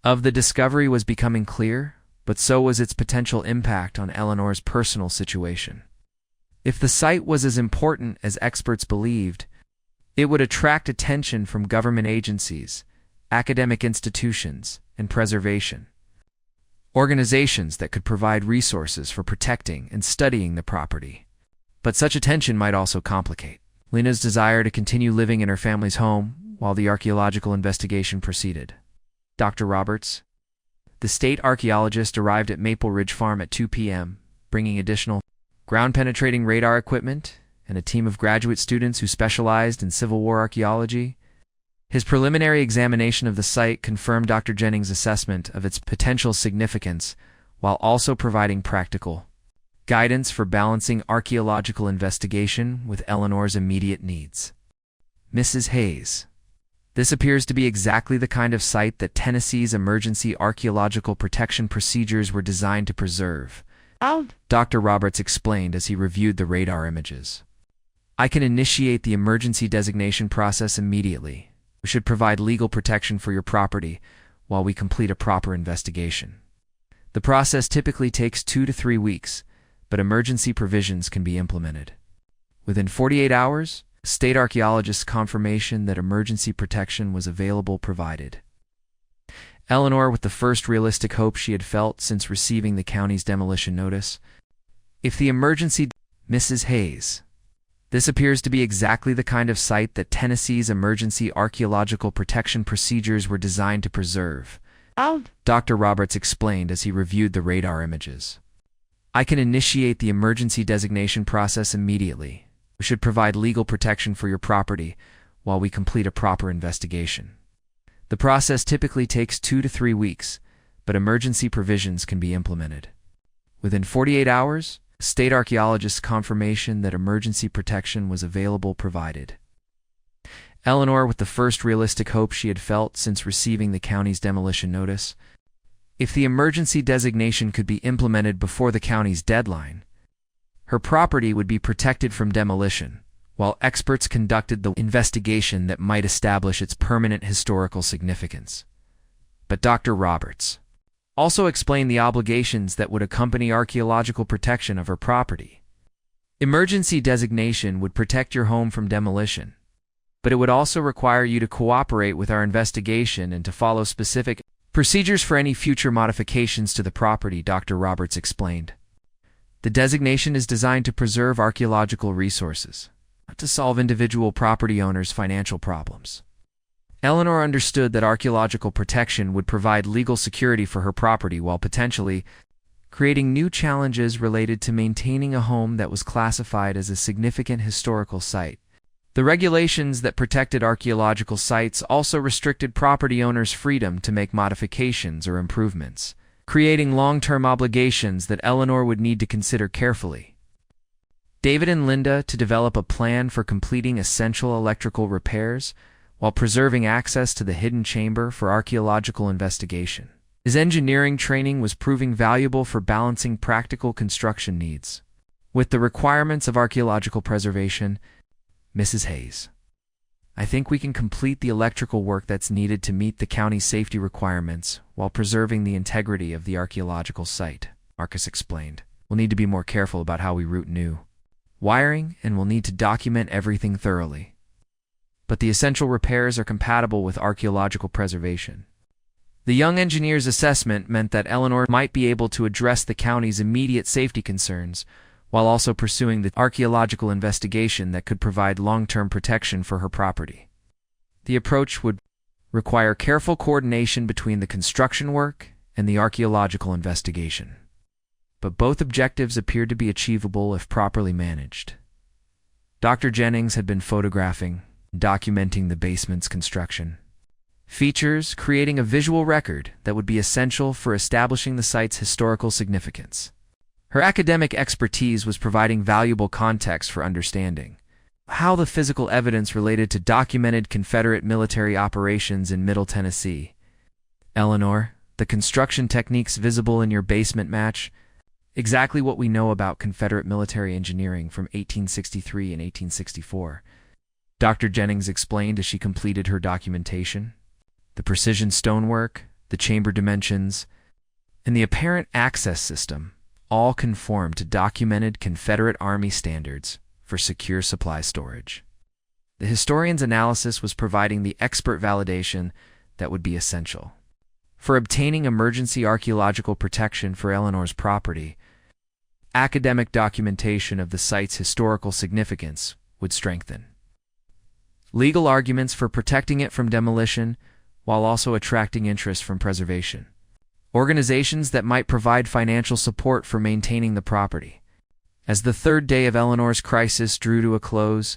of the discovery was becoming clear, but so was its potential impact on Eleanor's personal situation. If the site was as important as experts believed, it would attract attention from government agencies, academic institutions, and preservation organizations that could provide resources for protecting and studying the property. But such attention might also complicate Lena's desire to continue living in her family's home while the archaeological investigation proceeded. Dr. Roberts, the state archaeologist, arrived at Maple Ridge Farm at 2 p.m., bringing additional ground-penetrating radar equipment and a team of graduate students who specialized in Civil War archaeology. His preliminary examination of the site confirmed Dr. Jennings' assessment of its potential significance, while also providing practical guidance for balancing archaeological investigation with Eleanor's immediate needs. Mrs. Hayes, this appears to be exactly the kind of site that Tennessee's emergency archaeological protection procedures were designed to preserve, Dr. Roberts explained as he reviewed the radar images. I can initiate the emergency designation process immediately. We should provide legal protection for your property while we complete a proper investigation. The process typically takes 2 to 3 weeks, but emergency provisions can be implemented. Within 48 hours, state archaeologists' confirmation that emergency protection was available provided. Eleanor, with the first realistic hope she had felt since receiving the county's demolition notice. If the emergency... Mrs. Hayes, this appears to be exactly the kind of site that Tennessee's emergency archaeological protection procedures were designed to preserve, Dr. Roberts explained as he reviewed the radar images. I can initiate the emergency designation process immediately. We should provide legal protection for your property while we complete a proper investigation. The process typically takes 2 to 3 weeks, but emergency provisions can be implemented. Within 48 hours, state archaeologists' confirmation that emergency protection was available provided. Eleanor, with the first realistic hope she had felt since receiving the county's demolition notice. If the emergency designation could be implemented before the county's deadline, her property would be protected from demolition, while experts conducted the investigation that might establish its permanent historical significance. But Dr. Roberts also explained the obligations that would accompany archaeological protection of her property. Emergency designation would protect your home from demolition, but it would also require you to cooperate with our investigation and to follow specific procedures for any future modifications to the property, Dr. Roberts explained. The designation is designed to preserve archaeological resources, not to solve individual property owners' financial problems. Eleanor understood that archaeological protection would provide legal security for her property while potentially creating new challenges related to maintaining a home that was classified as a significant historical site. The regulations that protected archaeological sites also restricted property owners' freedom to make modifications or improvements, creating long-term obligations that Eleanor would need to consider carefully. David and Linda to develop a plan for completing essential electrical repairs while preserving access to the hidden chamber for archaeological investigation. His engineering training was proving valuable for balancing practical construction needs with the requirements of archaeological preservation. Mrs. Hayes, I think we can complete the electrical work that's needed to meet the county's safety requirements while preserving the integrity of the archaeological site, Marcus explained. We'll need to be more careful about how we route new wiring, and we'll need to document everything thoroughly. But the essential repairs are compatible with archaeological preservation. The young engineer's assessment meant that Eleanor might be able to address the county's immediate safety concerns while also pursuing the archaeological investigation that could provide long-term protection for her property. The approach would require careful coordination between the construction work and the archaeological investigation. But both objectives appeared to be achievable if properly managed. Dr. Jennings had been photographing, documenting the basement's construction features, creating a visual record that would be essential for establishing the site's historical significance. Her academic expertise was providing valuable context for understanding how the physical evidence related to documented Confederate military operations in Middle Tennessee. Eleanor, the construction techniques visible in your basement match exactly what we know about Confederate military engineering from 1863 and 1864. Dr. Jennings explained as she completed her documentation. The precision stonework, the chamber dimensions, and the apparent access system all conformed to documented Confederate Army standards for secure supply storage. The historian's analysis was providing the expert validation that would be essential. For obtaining emergency archaeological protection for Eleanor's property, academic documentation of the site's historical significance would strengthen legal arguments for protecting it from demolition while also attracting interest from preservation. Organizations that might provide financial support for maintaining the property. As the third day of Eleanor's crisis drew to a close,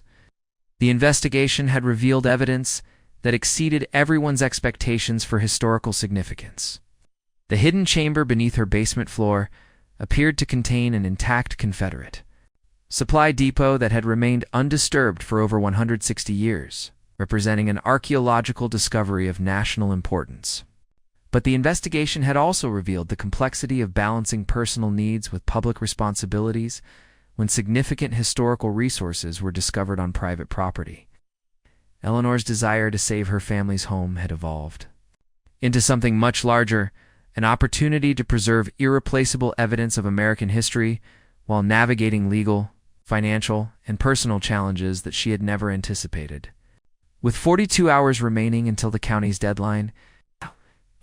the investigation had revealed evidence that exceeded everyone's expectations for historical significance. The hidden chamber beneath her basement floor appeared to contain an intact Confederate supply depot that had remained undisturbed for over 160 years, representing an archaeological discovery of national importance. But the investigation had also revealed the complexity of balancing personal needs with public responsibilities when significant historical resources were discovered on private property. Eleanor's desire to save her family's home had evolved into something much larger, an opportunity to preserve irreplaceable evidence of American history while navigating legal, financial, and personal challenges that she had never anticipated. With 42 hours remaining until the county's deadline,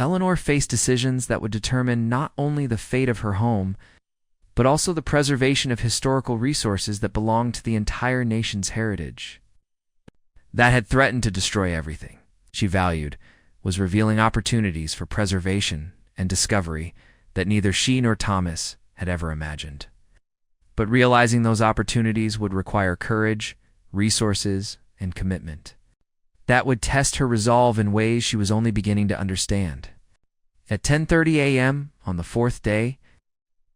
Eleanor faced decisions that would determine not only the fate of her home, but also the preservation of historical resources that belonged to the entire nation's heritage. That had threatened to destroy everything she valued was revealing opportunities for preservation and discovery that neither she nor Thomas had ever imagined. But realizing those opportunities would require courage, resources, and commitment. That would test her resolve in ways she was only beginning to understand. At 10:30 a.m. on the fourth day,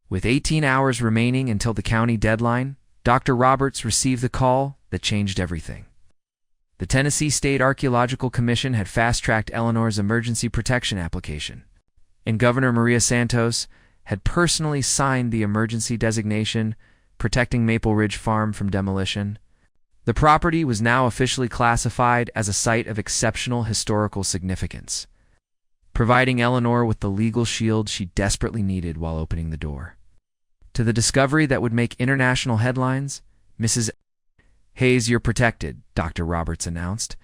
with 18 hours remaining until the county deadline, Dr. Roberts received the call that changed everything. The Tennessee State Archaeological Commission had fast-tracked Eleanor's emergency protection application, and Governor Maria Santos had personally signed the emergency designation protecting Maple Ridge Farm from demolition. The property was now officially classified as a site of exceptional historical significance, providing Eleanor with the legal shield she desperately needed while opening the door to the discovery that would make international headlines. "Mrs. Hayes, you're protected," Dr. Roberts announced,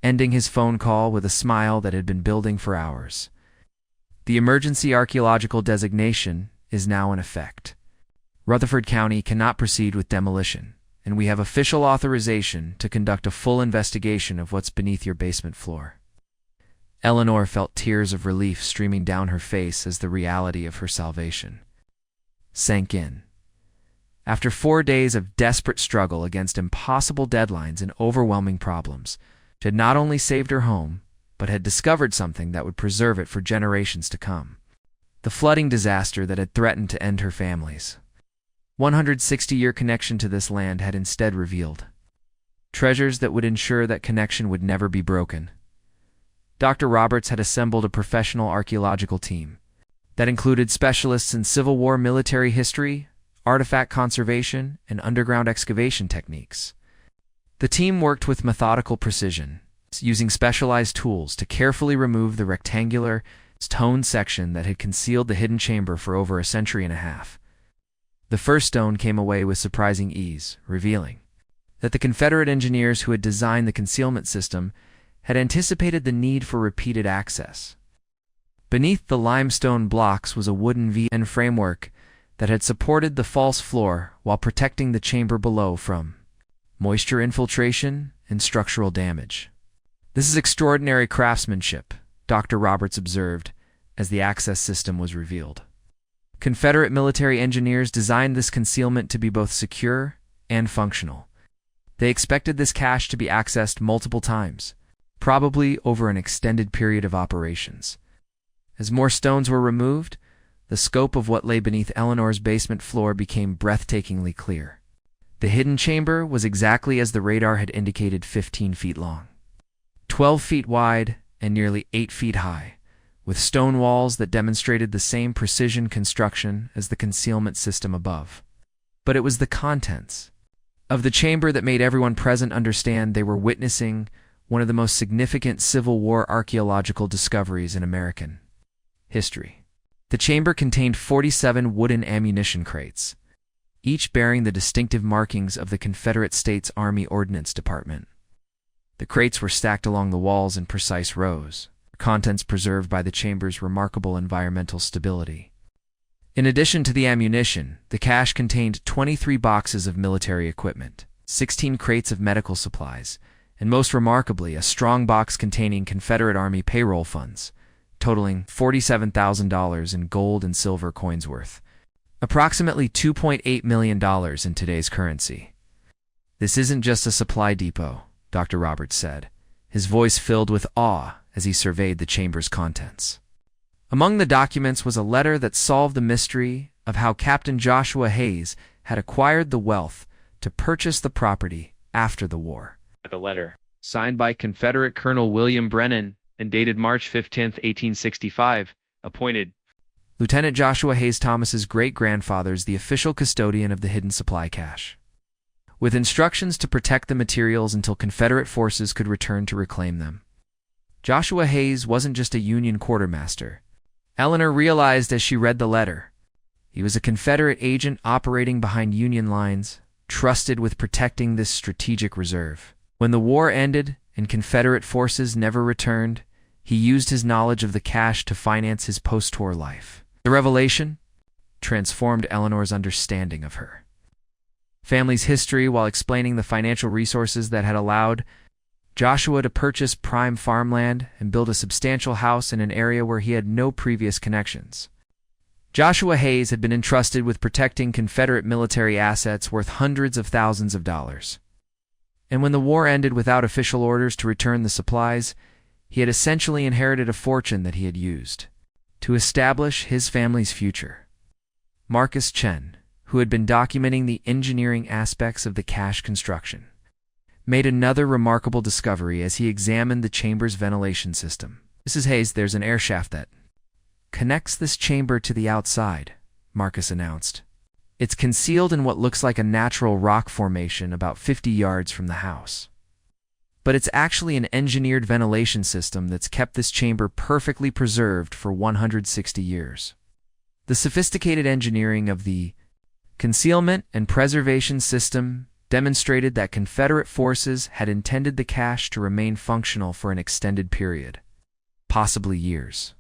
ending his phone call with a smile that had been building for hours. The emergency archaeological designation is now in effect. Rutherford County cannot proceed with demolition, and we have official authorization to conduct a full investigation of what's beneath your basement floor. Eleanor felt tears of relief streaming down her face as the reality of her salvation sank in. After 4 days of desperate struggle against impossible deadlines and overwhelming problems, she had not only saved her home, but had discovered something that would preserve it for generations to come. The flooding disaster that had threatened to end her family's 160-year connection to this land had instead revealed treasures that would ensure that connection would never be broken. Dr. Roberts had assembled a professional archaeological team that included specialists in Civil War military history, artifact conservation, and underground excavation techniques. The team worked with methodical precision, using specialized tools to carefully remove the rectangular, stone section that had concealed the hidden chamber for over a century and a half. The first stone came away with surprising ease, revealing that the Confederate engineers who had designed the concealment system had anticipated the need for repeated access. Beneath the limestone blocks was a wooden V-end framework that had supported the false floor while protecting the chamber below from moisture infiltration and structural damage. "This is extraordinary craftsmanship," Dr. Roberts observed as the access system was revealed. Confederate military engineers designed this concealment to be both secure and functional. They expected this cache to be accessed multiple times, probably over an extended period of operations. As more stones were removed, the scope of what lay beneath Eleanor's basement floor became breathtakingly clear. The hidden chamber was exactly as the radar had indicated, 15 feet long, 12 feet wide, and nearly 8 feet high, with stone walls that demonstrated the same precision construction as the concealment system above. But it was the contents of the chamber that made everyone present understand they were witnessing one of the most significant Civil War archaeological discoveries in American history. The chamber contained 47 wooden ammunition crates, each bearing the distinctive markings of the Confederate States Army Ordnance Department. The crates were stacked along the walls in precise rows, contents preserved by the chamber's remarkable environmental stability. In addition to the ammunition, the cache contained 23 boxes of military equipment, 16 crates of medical supplies, and most remarkably, a strong box containing Confederate Army payroll funds, totaling $47,000 in gold and silver coins worth, approximately $2.8 million in today's currency. "This isn't just a supply depot," Dr. Roberts said, his voice filled with awe as he surveyed the chamber's contents. Among the documents was a letter that solved the mystery of how Captain Joshua Hayes had acquired the wealth to purchase the property after the war. The letter, signed by Confederate Colonel William Brennan and dated March 15, 1865, appointed Lieutenant Joshua Hayes Thomas's great-grandfathers the official custodian of the hidden supply cache, with instructions to protect the materials until Confederate forces could return to reclaim them. Joshua Hayes wasn't just a Union quartermaster. Eleanor realized as she read the letter. He was a Confederate agent operating behind Union lines, trusted with protecting this strategic reserve. When the war ended and Confederate forces never returned, he used his knowledge of the cache to finance his post-war life. The revelation transformed Eleanor's understanding of her family's history while explaining the financial resources that had allowed Joshua to purchase prime farmland and build a substantial house in an area where he had no previous connections. Joshua Hayes had been entrusted with protecting Confederate military assets worth hundreds of thousands of dollars. And when the war ended without official orders to return the supplies, he had essentially inherited a fortune that he had used to establish his family's future. Marcus Chen, who had been documenting the engineering aspects of the cache construction, made another remarkable discovery as he examined the chamber's ventilation system. "Mrs. Hayes, there's an air shaft that connects this chamber to the outside," Marcus announced. "It's concealed in what looks like a natural rock formation about 50 yards from the house. But it's actually an engineered ventilation system that's kept this chamber perfectly preserved for 160 years. The sophisticated engineering of the concealment and preservation system demonstrated that Confederate forces had intended the cache to remain functional for an extended period, possibly years.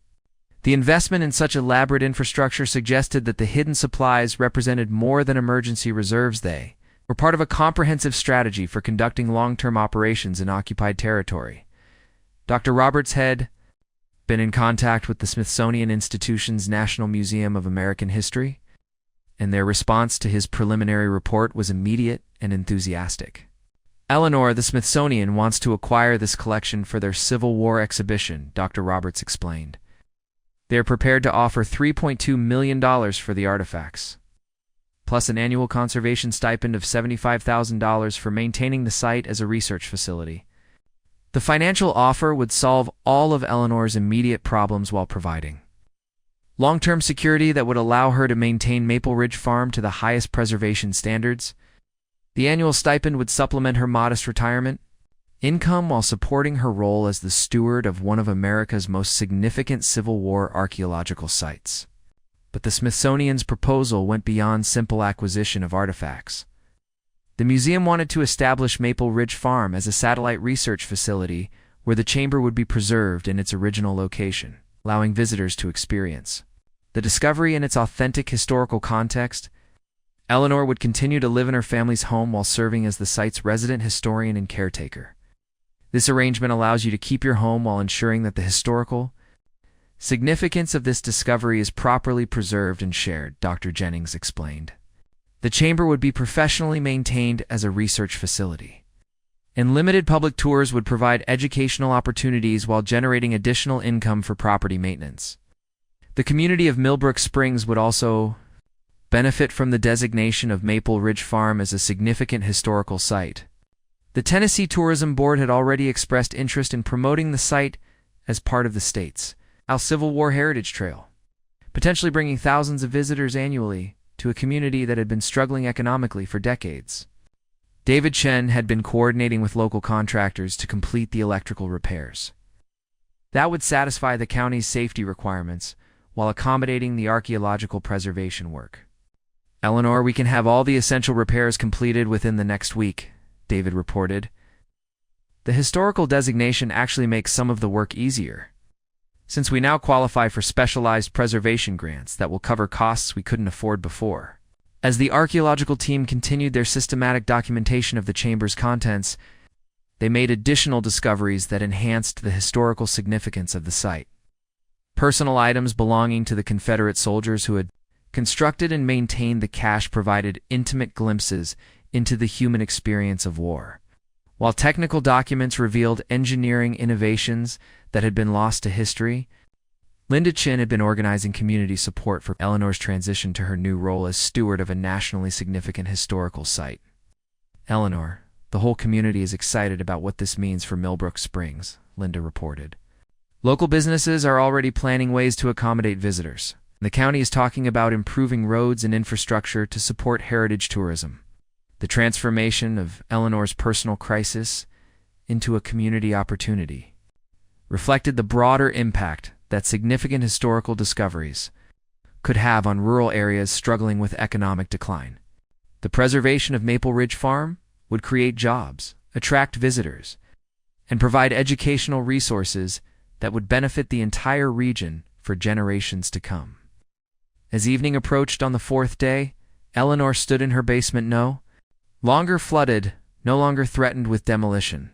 The investment in such elaborate infrastructure suggested that the hidden supplies represented more than emergency reserves. They were part of a comprehensive strategy for conducting long-term operations in occupied territory. Dr. Roberts had been in contact with the Smithsonian Institution's National Museum of American History, and their response to his preliminary report was immediate and enthusiastic. "Eleanor, the Smithsonian wants to acquire this collection for their Civil War exhibition," Dr. Roberts explained. "They are prepared to offer $3.2 million for the artifacts, plus an annual conservation stipend of $75,000 for maintaining the site as a research facility. The financial offer would solve all of Eleanor's immediate problems while providing long-term security that would allow her to maintain Maple Ridge Farm to the highest preservation standards. The annual stipend would supplement her modest retirement income while supporting her role as the steward of one of America's most significant Civil War archaeological sites." But the Smithsonian's proposal went beyond simple acquisition of artifacts. The museum wanted to establish Maple Ridge Farm as a satellite research facility where the chamber would be preserved in its original location, allowing visitors to experience the discovery in its authentic historical context. Eleanor would continue to live in her family's home while serving as the site's resident historian and caretaker. This arrangement allows you to keep your home while ensuring that the historical significance of this discovery is properly preserved and shared, Dr. Jennings explained. The chamber would be professionally maintained as a research facility, and limited public tours would provide educational opportunities while generating additional income for property maintenance. The community of Millbrook Springs would also benefit from the designation of Maple Ridge Farm as a significant historical site. The Tennessee Tourism Board had already expressed interest in promoting the site as part of the state's Civil War Heritage Trail, potentially bringing thousands of visitors annually to a community that had been struggling economically for decades. David Chen had been coordinating with local contractors to complete the electrical repairs that would satisfy the county's safety requirements, while accommodating the archaeological preservation work. "Eleanor, we can have all the essential repairs completed within the next week," David reported. "The historical designation actually makes some of the work easier, since we now qualify for specialized preservation grants that will cover costs we couldn't afford before." As the archaeological team continued their systematic documentation of the chamber's contents, they made additional discoveries that enhanced the historical significance of the site. Personal items belonging to the Confederate soldiers who had constructed and maintained the cache provided intimate glimpses into the human experience of war, while technical documents revealed engineering innovations that had been lost to history. Linda Chin had been organizing community support for Eleanor's transition to her new role as steward of a nationally significant historical site. "Eleanor, the whole community is excited about what this means for Millbrook Springs," Linda reported. "Local businesses are already planning ways to accommodate visitors. The county is talking about improving roads and infrastructure to support heritage tourism." The transformation of Eleanor's personal crisis into a community opportunity reflected the broader impact that significant historical discoveries could have on rural areas struggling with economic decline. The preservation of Maple Ridge Farm would create jobs, attract visitors, and provide educational resources that would benefit the entire region for generations to come. As evening approached on the fourth day, Eleanor stood in her basement no longer flooded, no longer threatened with demolition,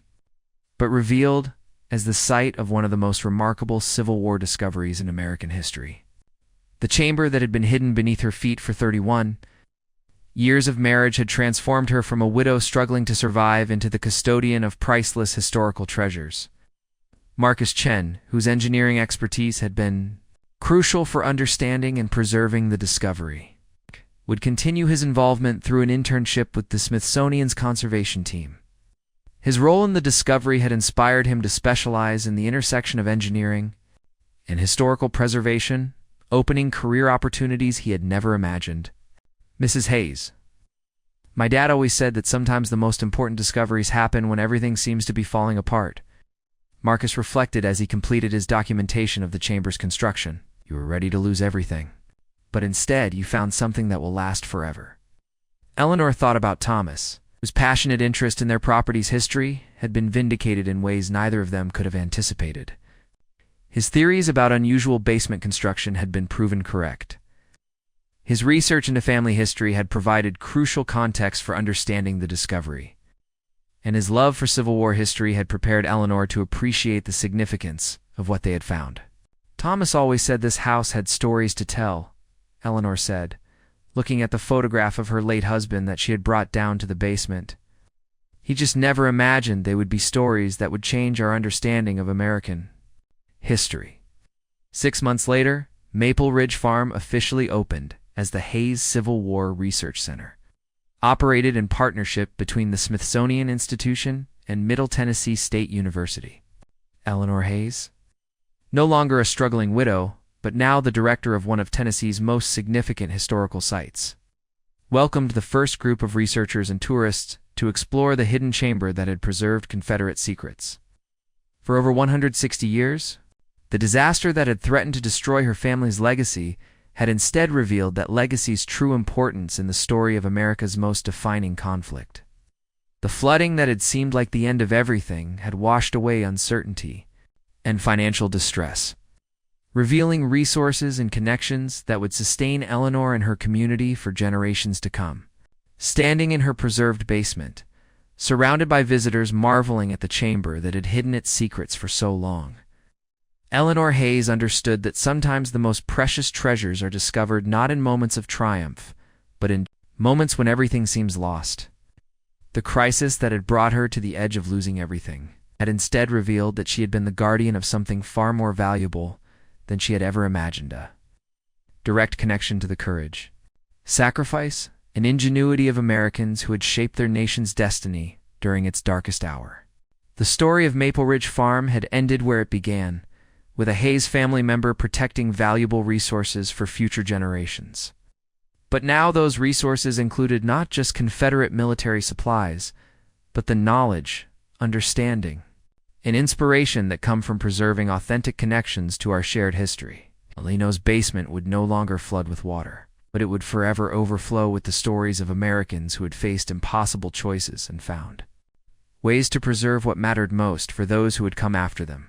but revealed as the site of one of the most remarkable Civil War discoveries in American history. The chamber that had been hidden beneath her feet for 31 years of marriage had transformed her from a widow struggling to survive into the custodian of priceless historical treasures. Marcus Chen, whose engineering expertise had been crucial for understanding and preserving the discovery, would continue his involvement through an internship with the Smithsonian's conservation team. His role in the discovery had inspired him to specialize in the intersection of engineering and historical preservation, opening career opportunities he had never imagined. "Mrs. Hayes, my dad always said that sometimes the most important discoveries happen when everything seems to be falling apart." Marcus reflected as he completed his documentation of the chamber's construction. "You were ready to lose everything, but instead you found something that will last forever." Eleanor thought about Thomas, whose passionate interest in their property's history had been vindicated in ways neither of them could have anticipated. His theories about unusual basement construction had been proven correct. His research into family history had provided crucial context for understanding the discovery, and his love for Civil War history had prepared Eleanor to appreciate the significance of what they had found. "Thomas always said this house had stories to tell," Eleanor said, looking at the photograph of her late husband that she had brought down to the basement. "He just never imagined they would be stories that would change our understanding of American history." 6 months later, Maple Ridge Farm officially opened as the Hayes Civil War Research Center, operated in partnership between the Smithsonian Institution and Middle Tennessee State University. Eleanor Hayes, no longer a struggling widow, but now the director of one of Tennessee's most significant historical sites, welcomed the first group of researchers and tourists to explore the hidden chamber that had preserved Confederate secrets. For over 160 years, the disaster that had threatened to destroy her family's legacy had instead revealed that legacy's true importance in the story of America's most defining conflict. The flooding that had seemed like the end of everything had washed away uncertainty and financial distress, revealing resources and connections that would sustain Eleanor and her community for generations to come. Standing in her preserved basement, surrounded by visitors marveling at the chamber that had hidden its secrets for so long, Eleanor Hayes understood that sometimes the most precious treasures are discovered not in moments of triumph, but in moments when everything seems lost. The crisis that had brought her to the edge of losing everything had instead revealed that she had been the guardian of something far more valuable than she had ever imagined: a direct connection to the courage, sacrifice, and ingenuity of Americans who had shaped their nation's destiny during its darkest hour. The story of Maple Ridge Farm had ended where it began, with a Hayes family member protecting valuable resources for future generations. But now those resources included not just Confederate military supplies, but the knowledge, understanding, and inspiration that come from preserving authentic connections to our shared history. Eleanor's basement would no longer flood with water, but it would forever overflow with the stories of Americans who had faced impossible choices and found ways to preserve what mattered most for those who had come after them.